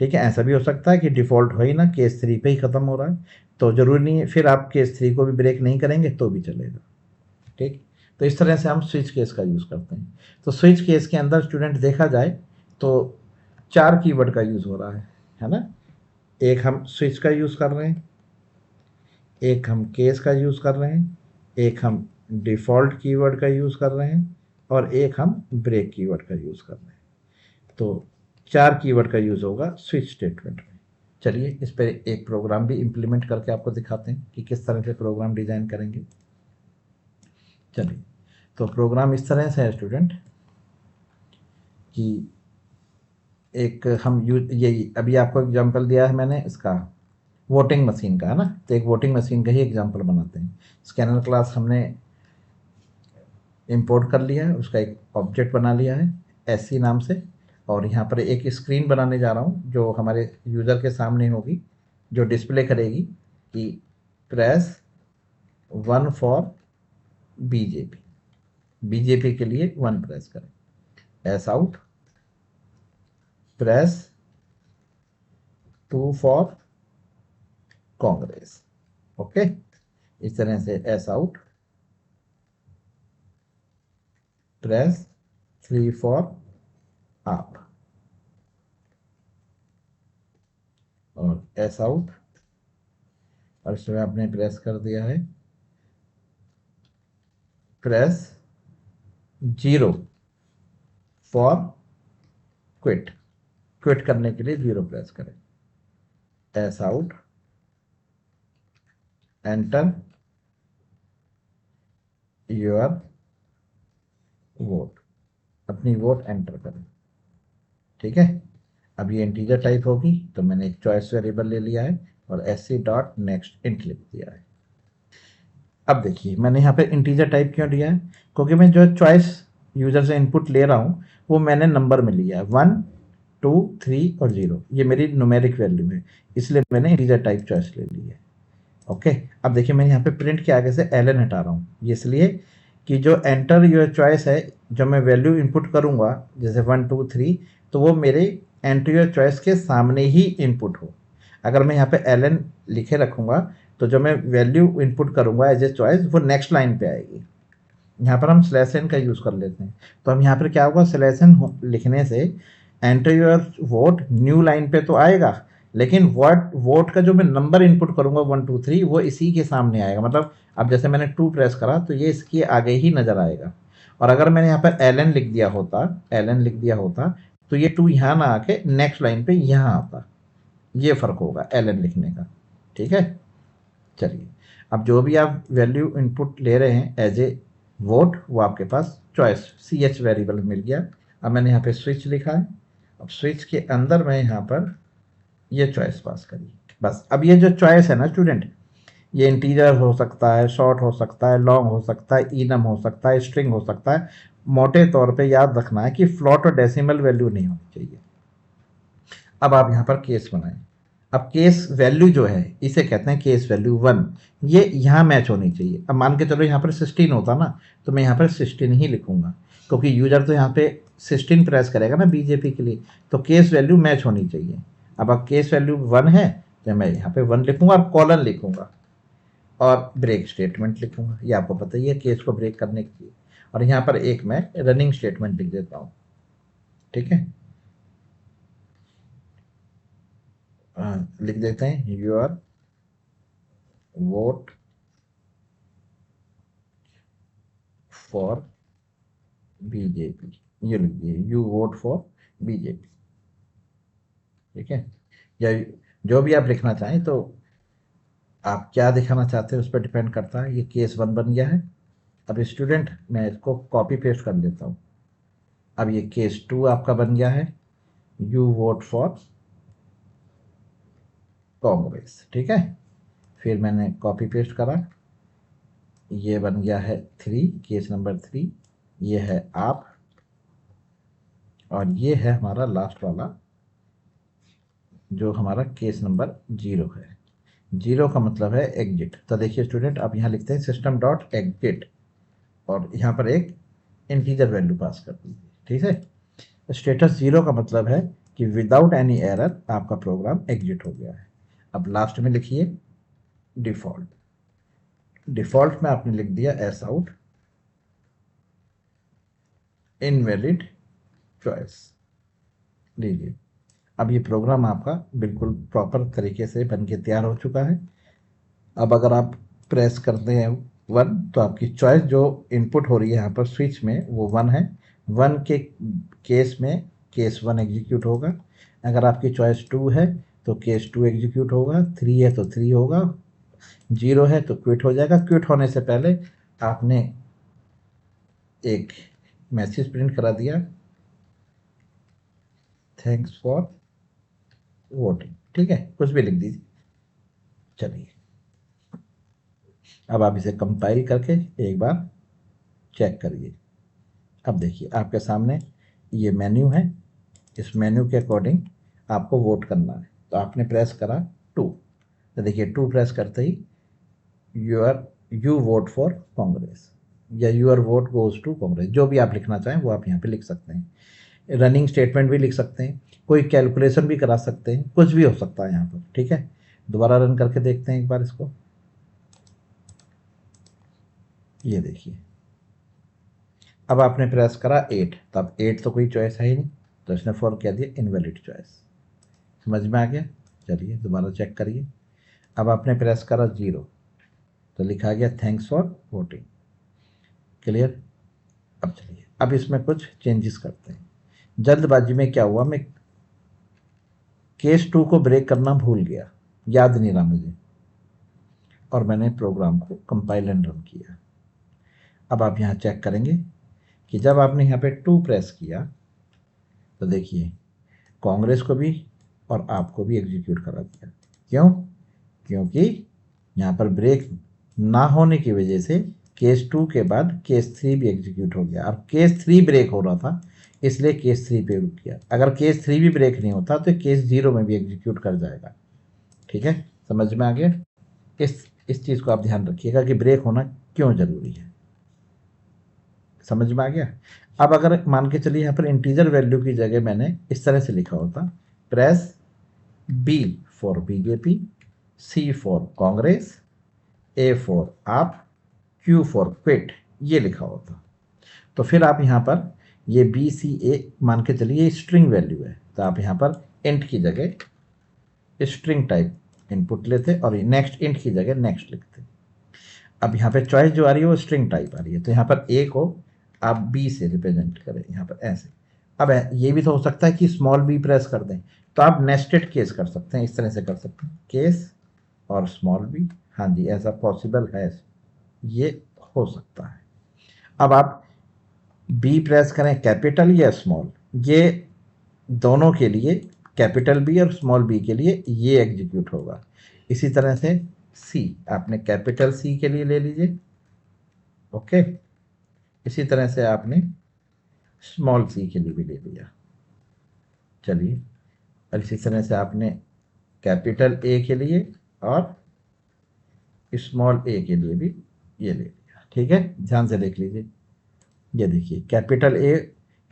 ठीक है। ऐसा भी हो सकता है कि डिफ़ॉल्ट हो ही ना, केस 3 पे ही ख़त्म हो रहा है, तो ज़रूरी नहीं है, फिर आप केस 3 को भी ब्रेक नहीं करेंगे तो भी चलेगा, ठीक। तो इस तरह से हम स्विच केस का यूज़ करते हैं। तो स्विच केस के अंदर स्टूडेंट देखा जाए तो 4 कीवर्ड का यूज़ हो रहा है ना। एक हम स्विच का यूज़ कर रहे हैं, एक हम केस का यूज़ कर रहे हैं, एक हम डिफ़ॉल्ट कीवर्ड का यूज़ कर रहे हैं और एक हम ब्रेक कीवर्ड का यूज़ कर रहे हैं। तो 4 कीवर्ड का यूज़ होगा स्विच स्टेटमेंट में। चलिए इस पे एक प्रोग्राम भी इम्प्लीमेंट करके आपको दिखाते हैं कि किस तरह से प्रोग्राम डिज़ाइन करेंगे। चलिए, तो प्रोग्राम इस तरह से है स्टूडेंट कि एक हम ये अभी आपको एग्जांपल दिया है मैंने इसका वोटिंग मशीन का, है ना। तो एक वोटिंग मशीन का ही एग्जांपल बनाते हैं। स्कैनर क्लास हमने इंपोर्ट कर लिया है, उसका एक ऑब्जेक्ट बना लिया है एससी नाम से, और यहाँ पर एक स्क्रीन बनाने जा रहा हूँ जो हमारे यूज़र के सामने होगी, जो डिस्प्ले करेगी कि प्रेस 1 फॉर बीजेपी, बीजेपी के लिए 1 प्रेस करें, S out press 2 for Congress. Okay, इस तरह से एस आउट प्रेस 3 फॉर आप, और एस आउट, और इसमें आपने प्रेस कर दिया है प्रेस 0 फॉर क्विट, क्विट करने के लिए 0 प्रेस करें, S out enter your vote, अपनी वोट एंटर करें, ठीक है। अब ये इंटीजर टाइप होगी तो मैंने एक चॉइस वेरिएबल ले लिया है और sc डॉट नेक्स्ट इंट लिख दिया है। अब देखिए मैंने यहाँ पे इंटीजर टाइप क्यों लिया है, क्योंकि मैं जो चॉइस यूजर से इनपुट ले रहा हूँ वो मैंने नंबर में लिया है, 1 2 3 और 0, ये मेरी न्यूमेरिक वैल्यू है, इसलिए मैंने इंटीजर टाइप चॉइस ले ली है। ओके, अब देखिए मैं यहाँ पे प्रिंट के आगे से एलन हटा रहा हूँ, ये इसलिए कि जो एंटर योर चॉइस है, जो मैं वैल्यू इनपुट करूँगा जैसे 1 2 3, तो वो मेरे एंटर योर चॉइस के सामने ही इनपुट हो। अगर मैं यहाँ पे एलन लिखे रखूँगा तो जो मैं वैल्यू इनपुट करूँगा एज ए चॉइस वो नेक्स्ट लाइन पे आएगी। यहाँ पर हम स्लैश एन का यूज़ कर लेते हैं, तो हम यहाँ पर क्या होगा, स्लैश एन लिखने से enter your vote new line पे तो आएगा, लेकिन वोट का जो मैं नंबर इनपुट करूंगा 1 2 3 वो इसी के सामने आएगा। मतलब अब जैसे मैंने 2 प्रेस करा तो ये इसके आगे ही नज़र आएगा, और अगर मैंने यहाँ पर एलन लिख दिया होता तो ये 2 यहाँ ना आके नेक्स्ट लाइन पे यहाँ आता, ये फ़र्क होगा एलन लिखने का, ठीक है। चलिए, अब जो भी आप वैल्यू इनपुट ले रहे हैं एज ए वोट, वो आपके पास चॉइस सी एच वेरिएबल मिल गया। अब मैंने यहाँ पे स्विच लिखा है, अब स्विच के अंदर मैं यहाँ पर ये चॉइस पास करी, बस। अब ये जो चॉइस है ना स्टूडेंट, ये इंटीजर हो सकता है, शॉर्ट हो सकता है, लॉन्ग हो सकता है, इनम हो सकता है, स्ट्रिंग हो सकता है। मोटे तौर पे याद रखना है कि फ्लोट और डेसिमल वैल्यू नहीं होनी चाहिए। अब आप यहाँ पर केस बनाएं। अब केस वैल्यू जो है इसे कहते हैं केस वैल्यू 1, ये यहाँ मैच होनी चाहिए। अब मान के चलो यहाँ पर 16 होता ना, तो मैं यहाँ पर 16 ही लिखूंगा, क्योंकि यूजर तो यहाँ पे 16 प्रेस करेगा ना बीजेपी के लिए, तो केस वैल्यू मैच होनी चाहिए। अब केस वैल्यू 1 है तो मैं यहाँ पे 1 लिखूंगा और कॉलन लिखूंगा और ब्रेक स्टेटमेंट लिखूंगा, ये आपको पता ही है केस को ब्रेक करने के लिए। और यहाँ पर एक मैं रनिंग स्टेटमेंट लिख देता हूँ, ठीक है। लिख देते हैं योर वोट फॉर बीजेपी, ये लिख दिए यू वोट फॉर बीजेपी, ठीक है। या जो भी आप लिखना चाहें, तो आप क्या दिखाना चाहते हैं उस पर डिपेंड करता है। ये केस 1 बन गया है। अब स्टूडेंट मैं इसको कॉपी पेस्ट कर लेता हूँ। अब ये केस 2 आपका बन गया है, यू वोट फॉर कांग्रेस, ठीक है। फिर मैंने कॉपी पेस्ट करा, ये बन गया है 3, केस नंबर 3, ये है आप, और ये है हमारा लास्ट वाला जो हमारा केस नंबर 0 है। 0 का मतलब है एग्जिट। तो देखिए स्टूडेंट, आप यहाँ लिखते हैं सिस्टम डॉट एग्जिट और यहाँ पर एक इंटीजर वैल्यू पास कर दीजिए, ठीक है। स्टेटस 0 का मतलब है कि विदाउट एनी एरर आपका प्रोग्राम एग्जिट हो गया है। अब लास्ट में लिखिए डिफ़ॉल्ट। डिफ़ॉल्ट में आपने लिख दिया एस आउट इनवैलिड चॉइस। लीजिए, अब ये प्रोग्राम आपका बिल्कुल प्रॉपर तरीके से बन के तैयार हो चुका है। अब अगर आप प्रेस करते हैं 1 तो आपकी चॉइस जो इनपुट हो रही है यहाँ पर स्विच में वो 1 है। 1 के केस में केस 1 एग्जीक्यूट होगा। अगर आपकी चॉइस 2 है तो केस 2 एग्जीक्यूट होगा। 3 है तो 3 होगा। 0 है तो क्विट हो जाएगा। क्विट होने से पहले आपने एक मैसेज प्रिंट करा दिया, थैंक्स फॉर वोटिंग। ठीक है, कुछ भी लिख दीजिए। चलिए, अब आप इसे कंपाइल करके एक बार चेक करिए। अब देखिए आपके सामने ये मेन्यू है। इस मेन्यू के अकॉर्डिंग आपको वोट करना है। तो आपने प्रेस करा 2, तो देखिए 2 प्रेस करते ही यू वोट फॉर कांग्रेस या your vote goes to Congress, जो भी आप लिखना चाहें वो आप यहाँ पे लिख सकते हैं। रनिंग स्टेटमेंट भी लिख सकते हैं, कोई कैलकुलेशन भी करा सकते हैं, कुछ भी हो सकता है यहाँ पर। ठीक है, दोबारा रन करके देखते हैं एक बार इसको। ये देखिए, अब आपने प्रेस करा 8, तो अब 8 तो कोई चॉइस है ही नहीं, तो इसने फॉर कह दिया इनवैलिड चॉइस। समझ में आ गया? चलिए दोबारा चेक करिए। अब आपने प्रेस करा 0 तो लिखा गया थैंक्स फॉर वोटिंग। क्लियर? अब चलिए, अब इसमें कुछ चेंजेस करते हैं। जल्दबाजी में क्या हुआ, मैं केस 2 को ब्रेक करना भूल गया, याद नहीं रहा मुझे, और मैंने प्रोग्राम को कंपाइल एंड रन किया। अब आप यहाँ चेक करेंगे कि जब आपने यहाँ पे 2 प्रेस किया तो देखिए कांग्रेस को भी और आपको भी एग्जीक्यूट करा दिया। क्यों? क्योंकि यहाँ पर ब्रेक ना होने की वजह से केस 2 के बाद केस 3 भी एग्जीक्यूट हो गया, और केस 3 ब्रेक हो रहा था इसलिए केस 3 पे रुक गया। अगर केस 3 भी ब्रेक नहीं होता तो केस 0 में भी एग्जीक्यूट कर जाएगा। ठीक है, समझ में आ गया? इस चीज़ को आप ध्यान रखिएगा कि ब्रेक होना क्यों ज़रूरी है। समझ में आ गया? अब अगर मान के चलिए यहाँ पर इंटीजर वैल्यू की जगह मैंने इस तरह से लिखा होता, press B for BJP, C for Congress, A for AAP, Q for quit, ये लिखा होता, तो फिर आप यहाँ पर ये बी सी ए मान के चलिए स्ट्रिंग वैल्यू है, तो आप यहाँ पर इंट की जगह स्ट्रिंग टाइप इनपुट लेते और नेक्स्ट इंट की जगह नेक्स्ट लिखते। अब यहाँ पे चॉइस जो आ रही है वो स्ट्रिंग टाइप आ रही है, तो यहाँ पर ए को आप बी से रिप्रेजेंट करें यहाँ पर ऐसे। अब ये भी तो हो सकता है कि स्मॉल बी प्रेस कर दें, तो आप नेस्टेड केस कर सकते हैं, इस तरह से कर सकते हैं, केस और स्मॉल बी। हाँ जी, ऐसा पॉसिबल है, ये हो सकता है। अब आप बी प्रेस करें कैपिटल या स्मॉल, ये दोनों के लिए, कैपिटल बी और स्मॉल बी के लिए ये एग्जीक्यूट होगा। इसी तरह से सी, आपने कैपिटल सी के लिए ले लीजिए, ओके। इसी तरह से आपने स्मॉल सी के लिए भी ले लिया। चलिए, और इसी तरह से आपने कैपिटल ए के लिए और स्मॉल ए के लिए भी ये ले लिया। ठीक है, ध्यान से देख लीजिए। ये देखिए, capital A,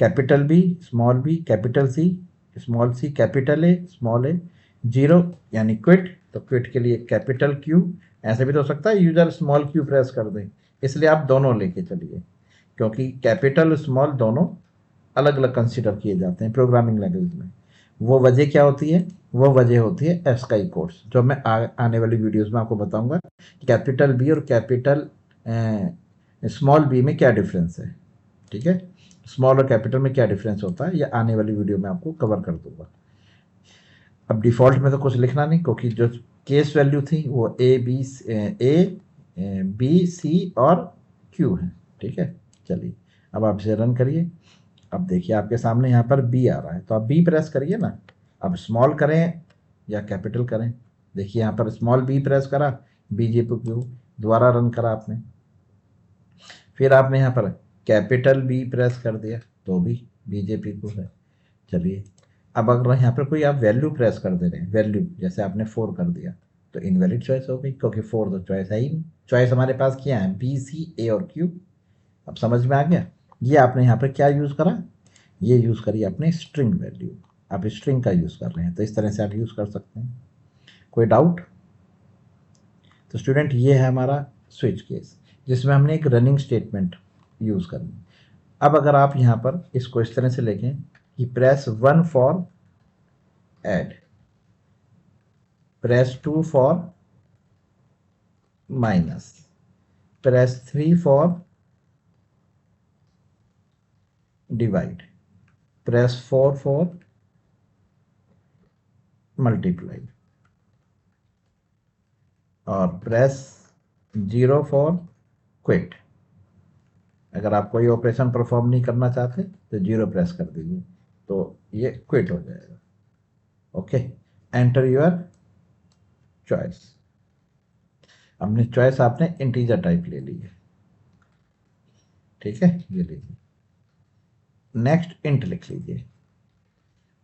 capital B, small B, capital C, small C, capital A, small A, 0 यानी क्विट, तो क्विट के लिए कैपिटल क्यू। ऐसे भी तो हो सकता है यूजर स्मॉल क्यू प्रेस कर दें, इसलिए आप दोनों लेके चलिए, क्योंकि कैपिटल स्मॉल दोनों अलग अलग कंसिडर किए जाते हैं प्रोग्रामिंग लैंग्वेज में। वो वजह क्या होती है? वो वजह होती है एस्काई कोड्स, जो मैं आने वाली वीडियोस में आपको बताऊंगा। कैपिटल बी और कैपिटल स्मॉल बी में क्या डिफरेंस है। ठीक है, स्मॉल और कैपिटल में क्या डिफरेंस होता है, ये आने वाली वीडियो में आपको कवर कर दूंगा। अब डिफ़ॉल्ट में तो कुछ लिखना नहीं, क्योंकि जो केस वैल्यू थी वो ए बी सी और क्यू है। ठीक है, चलिए अब आप इसे रन करिए। अब देखिए आपके सामने यहाँ पर बी आ रहा है, तो आप बी प्रेस करिए ना। अब स्मॉल करें या कैपिटल करें, देखिए यहाँ पर स्मॉल बी प्रेस करा, बीजेपी क्यू, दोबारा रन करा आपने, फिर आपने यहाँ पर कैपिटल बी प्रेस कर दिया तो भी बीजेपी को है। चलिए, अब अगर यहाँ पर कोई आप वैल्यू प्रेस कर दे रहे हैं, वैल्यू जैसे आपने 4 कर दिया, तो इनवैलिड चॉइस हो गई, क्योंकि 4 तो चॉइस है ही नहीं। चॉइस हमारे पास क्या है? बी सी ए और क्यू। अब समझ में आ गया? ये आपने यहाँ पर क्या यूज़ करा, ये यूज़ करिए अपने स्ट्रिंग वैल्यू, आप स्ट्रिंग का यूज़ कर रहे हैं तो इस तरह से आप यूज़ कर सकते हैं। कोई डाउट? तो स्टूडेंट ये है हमारा स्विच केस जिसमें हमने एक रनिंग स्टेटमेंट यूज़ करनी। अब अगर आप यहाँ पर इसको इस तरह से लिखें कि press 1 for add, press 2 for minus, press 3 for divide, press 4 for multiply और प्रेस 0 फॉर क्विट। अगर आप कोई ऑपरेशन परफॉर्म नहीं करना चाहते तो 0 प्रेस कर दीजिए तो ये क्विट हो जाएगा। Okay, enter your choice. हमने चॉइस आपने इंटीजर टाइप ले ली है, ठीक है, ये लीजिए। नेक्स्ट इंट लिख लीजिए।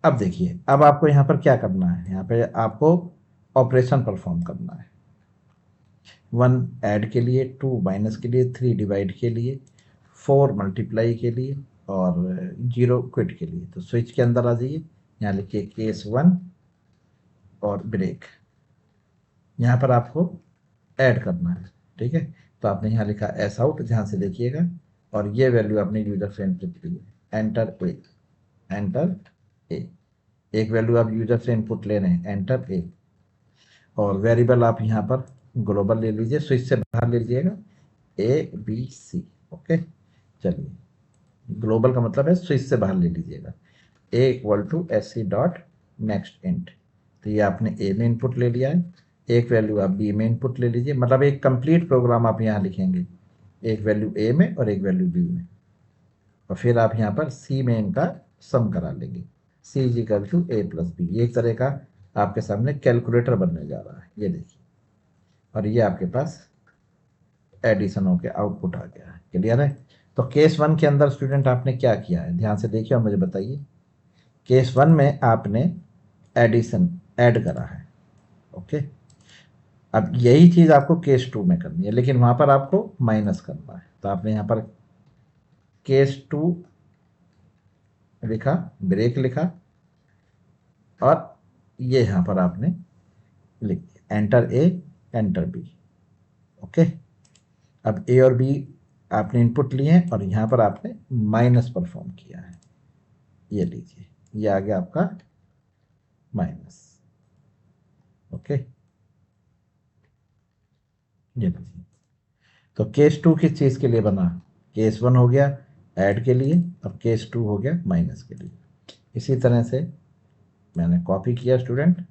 अब देखिए, अब आपको यहाँ पर क्या करना है, यहाँ पे आपको ऑपरेशन परफॉर्म करना है। 1 ऐड के लिए, 2 माइनस के लिए, 3 डिवाइड के लिए, 4 मल्टीप्लाई के लिए और 0 क्विट के लिए। तो स्विच के अंदर आ जाइए, यहाँ लिखिए केस 1 और ब्रेक। यहाँ पर आपको ऐड करना है, ठीक है। तो आपने यहाँ लिखा एस आउट, ध्यान से देखिएगा, और ये वैल्यू आपने यूजर से इनपुट की है, एंटर ए, एंटर ए। एक वैल्यू आप यूजर से इनपुट ले रहे हैं, एंटर ए। और वेरिएबल आप यहाँ पर ग्लोबल ले लीजिए, स्विच से बाहर ले लीजिएगा, ए बी सी। ओके, चलिए, ग्लोबल का मतलब है स्विच से बाहर ले लीजिएगा। A equal to S C dot next int. तो ये आपने ए में इनपुट ले लिया है, एक वैल्यू आप बी में इनपुट ले लीजिए, मतलब एक कंप्लीट प्रोग्राम आप यहाँ लिखेंगे, एक वैल्यू ए में और एक वैल्यू बी में, और फिर आप यहाँ पर सी में इनका सम करा लेंगे, C is equal to A plus B. ये एक तरह का आपके सामने कैलकुलेटर बनने जा रहा है, ये देखिए, और ये आपके पास एडिशन होके आउटपुट आ गया है। क्लियर है? तो केस 1 के अंदर स्टूडेंट आपने क्या किया है, ध्यान से देखिए और मुझे बताइए। केस 1 में आपने एडिशन ऐड करा है, ओके। अब यही चीज़ आपको केस 2 में करनी है, लेकिन वहाँ पर आपको माइनस करना है। तो आपने यहाँ पर केस 2 लिखा, ब्रेक लिखा, और ये यहाँ पर आपने लिख दिया enter a, enter B. Okay, अब ए और बी आपने इनपुट लिए हैं और यहाँ पर आपने माइनस परफॉर्म किया है, ये लीजिए, ये आ गया आपका माइनस। ओके, ये लीजिए। तो केस 2 किस चीज़ के लिए बना, केस 1 हो गया ऐड के लिए और केस 2 हो गया माइनस के लिए। इसी तरह से मैंने कॉपी किया स्टूडेंट,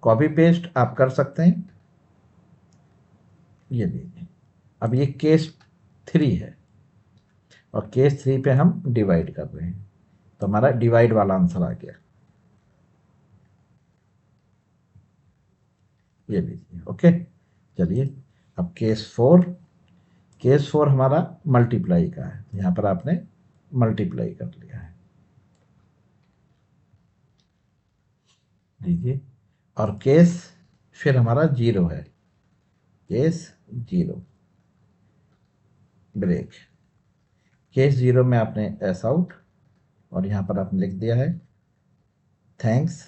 कॉपी पेस्ट आप कर सकते हैं, ये लीजिए। अब ये केस 3 है और केस 3 पे हम डिवाइड कर रहे हैं, तो हमारा डिवाइड वाला आंसर आ गया, ये लीजिए। ओके, चलिए, अब केस 4, केस 4 हमारा मल्टीप्लाई का है, यहाँ पर आपने मल्टीप्लाई कर लिया है, लीजिए। और केस फिर हमारा 0 है, केस 0 ब्रेक। केस 0 में आपने एस आउट और यहाँ पर आपने लिख दिया है थैंक्स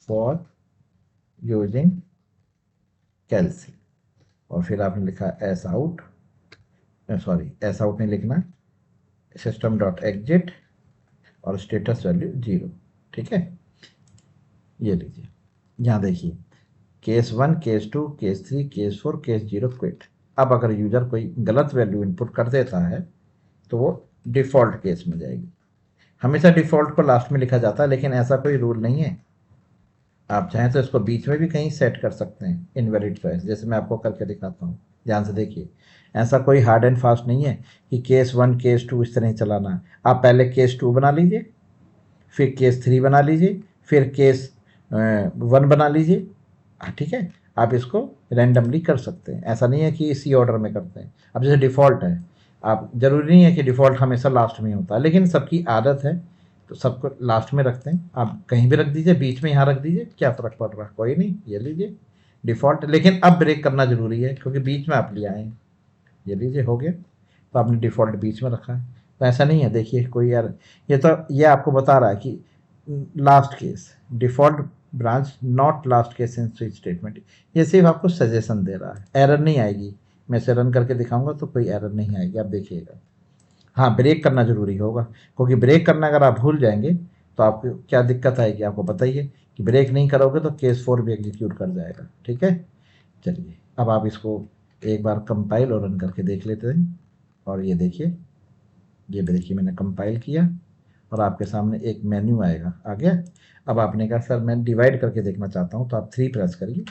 फॉर यूजिंग कैल्सी, और फिर आपने लिखा S out, sorry S out नहीं लिखना, सिस्टम डॉट एग्जिट और स्टेटस वैल्यू 0, ठीक है। ये लीजिए, यहाँ देखिए case 1, case 2, case 3, case 4, case 0 quit. अब अगर यूजर कोई गलत वैल्यू इनपुट कर देता है तो वो डिफ़ॉल्ट केस में जाएगी। हमेशा डिफ़ॉल्ट को लास्ट में लिखा जाता है, लेकिन ऐसा कोई रूल नहीं है, आप चाहें तो इसको बीच में भी कहीं सेट कर सकते हैं, इनवैलिड चॉइस, जैसे मैं आपको करके दिखाता हूँ, ध्यान से देखिए। ऐसा कोई हार्ड एंड फास्ट नहीं है कि केस 1 केस 2 इस तरह ही चलाना है। आप पहले केस 2 बना लीजिए, फिर केस 3 बना लीजिए, फिर केस 1 बना लीजिए, ठीक है। आप इसको रैंडमली कर सकते हैं, ऐसा नहीं है कि इसी ऑर्डर में करते हैं। अब जैसे डिफ़ॉल्ट है, आप ज़रूरी नहीं है कि डिफ़ॉल्ट हमेशा लास्ट में होता है, लेकिन सबकी आदत है तो सबको लास्ट में रखते हैं। आप कहीं भी रख दीजिए, बीच में यहाँ रख दीजिए, क्या फ़र्क पड़ रहा है, कोई नहीं, ये लीजिए डिफ़ॉल्ट। लेकिन अब ब्रेक करना ज़रूरी है क्योंकि बीच में आप ले आए हैं, ये लीजिए, हो गया। तो आपने डिफ़ॉल्ट बीच में रखा है, तो ऐसा नहीं है, देखिए कोई यार, ये आपको बता रहा है कि last case default branch not last case in switch statement, ये सिर्फ आपको सजेशन दे रहा है, एरर नहीं आएगी। मैं इसे रन करके दिखाऊंगा तो कोई एरर नहीं आएगी, आप देखिएगा। हाँ, ब्रेक करना ज़रूरी होगा, क्योंकि ब्रेक करना अगर आप भूल जाएंगे तो आपको क्या दिक्कत आएगी, आपको पता ही है कि ब्रेक नहीं करोगे तो केस 4 भी एग्जीक्यूट कर जाएगा। ठीक है, चलिए अब आप इसको एक बार कंपाइल और रन करके देख लेते हैं। और ये देखिए, ये देखिए मैंने कंपाइल किया और आपके सामने एक मेन्यू आएगा, आ गया। अब आपने कहा सर मैं डिवाइड करके देखना चाहता हूँ, तो आप 3 प्रेस करिए,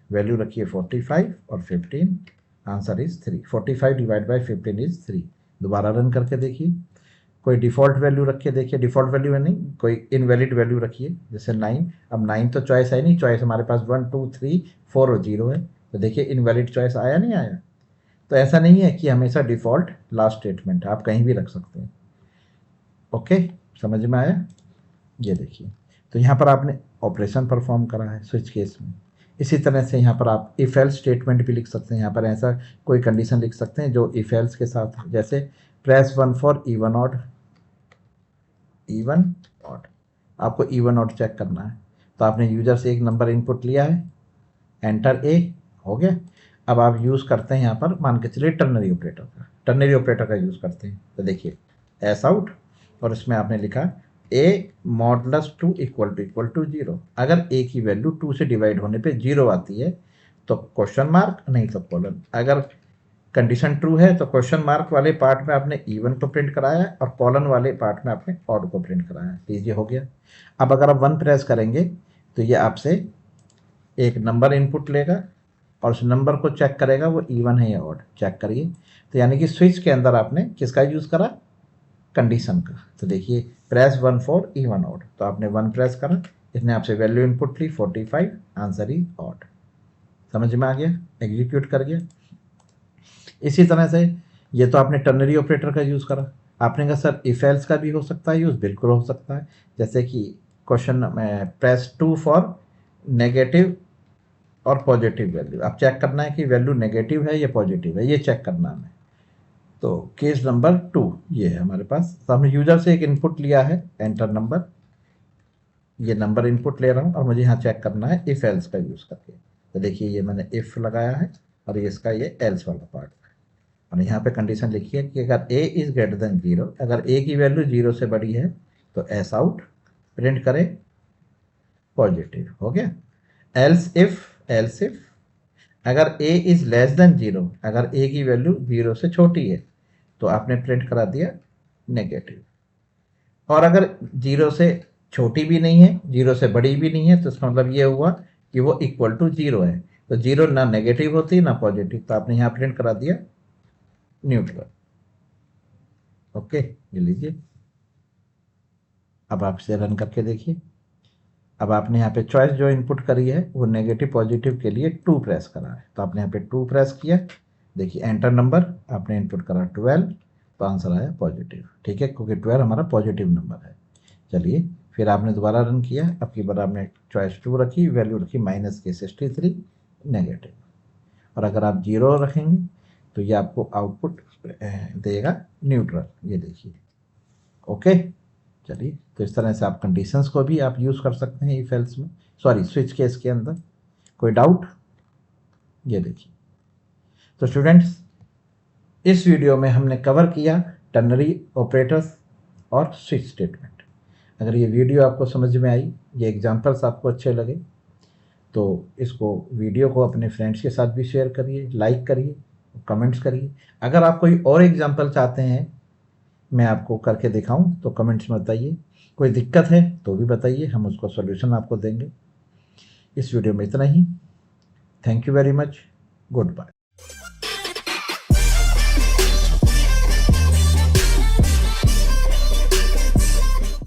वैल्यू रखिए 45 और 15, answer is 3। 45 divide by 15 is 3। दोबारा रन करके देखिए, कोई डिफ़ॉल्ट वैल्यू रखिए, देखिए डिफ़ॉल्ट वैल्यू है नहीं, कोई इनवैलिड वैल्यू रखिए, जैसे 9। अब 9 तो चॉइस है नहीं, चॉइस हमारे पास 1 2 3 4 और 0 है, तो देखिए इनवैलिड चॉइस आया नहीं आया। तो ऐसा नहीं है कि हमेशा डिफ़ॉल्ट लास्ट स्टेटमेंट है, आप कहीं भी रख सकते हैं। ओके, समझ में आया। ये देखिए, तो यहाँ पर आपने ऑपरेशन परफॉर्म करा है स्विच केस में। इसी तरह से यहाँ पर आप इफ एल्स स्टेटमेंट भी लिख सकते हैं, यहाँ पर ऐसा कोई कंडीशन लिख सकते हैं जो इफ एल्स के साथ, जैसे press 1 for even odd, even odd, आपको इवन ऑड चेक करना है, तो आपने यूजर से एक नंबर इनपुट लिया है, एंटर ए, हो गया। अब आप यूज़ करते हैं यहाँ पर, मान के चलिए टर्नरी ऑपरेटर का, टर्नरी ऑपरेटर का यूज़ करते हैं, तो देखिए एस आउट, और इसमें आपने लिखा ए मॉडलस 2 इक्वल टू 0। अगर ए की वैल्यू 2 से डिवाइड होने पे 0 आती है तो क्वेश्चन मार्क, नहीं तो कॉलन। अगर कंडीशन ट्रू है तो क्वेश्चन मार्क वाले पार्ट में आपने इवन को प्रिंट कराया और कॉलन वाले पार्ट में आपने ऑड को प्रिंट कराया। लीजिए हो गया। अब अगर आप 1 प्रेस करेंगे तो ये आपसे एक नंबर इनपुट लेगा और उस नंबर को चेक करेगा वो इवन है या ऑड, चेक करिए। तो यानी कि स्विच के अंदर आपने किसका यूज़ करा, कंडीशन का। तो देखिए प्रेस 1 फॉर इवन ऑड, तो आपने 1 प्रेस करा, इसने आपसे वैल्यू इनपुट ली 45, आंसर इज ऑड। समझ में आ गया, एग्जीक्यूट कर गया। इसी तरह से ये तो आपने टर्नरी ऑपरेटर का यूज़ करा। आपने कहा सर इफ एल्स का भी हो सकता है यूज़, बिल्कुल हो सकता है। जैसे कि क्वेश्चन में प्रेस 2 फॉर नेगेटिव और पॉजिटिव वैल्यू, आप चेक करना है कि वैल्यू नेगेटिव है या पॉजिटिव है, ये चेक करना हमें। तो केस नंबर 2 ये है हमारे पास। तो हमने यूजर से एक इनपुट लिया है, एंटर नंबर, ये नंबर इनपुट ले रहा हूँ और मुझे यहाँ चेक करना है इफ एल्स का यूज़ करके। तो देखिए ये मैंने इफ लगाया है और ये इसका ये एल्स वाला पार्ट है, और यहाँ पे कंडीशन लिखी है कि अगर ए इज ग्रेटर देन 0, अगर ए की वैल्यू 0 से बड़ी है तो एस आउट प्रिंट करें पॉजिटिव, हो गया। एल्स इफ अगर ए इज लेस देन 0, अगर ए की वैल्यू 0 से छोटी है तो आपने प्रिंट करा दिया नेगेटिव। और अगर 0 से छोटी भी नहीं है 0 से बड़ी भी नहीं है तो इसका मतलब ये हुआ कि वो इक्वल टू 0 है। तो 0 ना नेगेटिव होती ना पॉजिटिव, तो आपने यहाँ प्रिंट करा दिया न्यूट्रल। ओके, ये लीजिए। अब आप इसे रन करके देखिए। अब आपने यहाँ पे चॉइस जो इनपुट करी है वो नेगेटिव पॉजिटिव के लिए 2 प्रेस करा है, तो आपने यहाँ पे 2 प्रेस किया। देखिए एंटर नंबर आपने इनपुट करा 12, तो आंसर आया पॉजिटिव। ठीक है, क्योंकि 12 हमारा पॉजिटिव नंबर है। चलिए फिर आपने दोबारा रन किया, अब की बार आपने चॉइस 2 रखी, वैल्यू रखी -63 नेगेटिव। और अगर आप 0 रखेंगे तो ये आपको आउटपुट देगा न्यूट्रल, ये देखिए। ओके, चलिए तो इस तरह से आप कंडीशंस को भी आप यूज़ कर सकते हैं इफ एल्स में, सॉरी स्विच केस के अंदर। कोई डाउट, ये देखिए। तो स्टूडेंट्स, इस वीडियो में हमने कवर किया टर्नरी ऑपरेटर्स और स्विच स्टेटमेंट। अगर ये वीडियो आपको समझ में आई, ये एग्जांपल्स आपको अच्छे लगे, तो इसको वीडियो को अपने फ्रेंड्स के साथ भी शेयर करिए, लाइक करिए, कमेंट्स करिए। अगर आप कोई और एग्जांपल चाहते हैं मैं आपको करके दिखाऊं तो कमेंट्स में बताइए। कोई दिक्कत है तो भी बताइए, हम उसको सॉल्यूशन आपको देंगे। इस वीडियो में इतना ही। Thank you very much, good bye.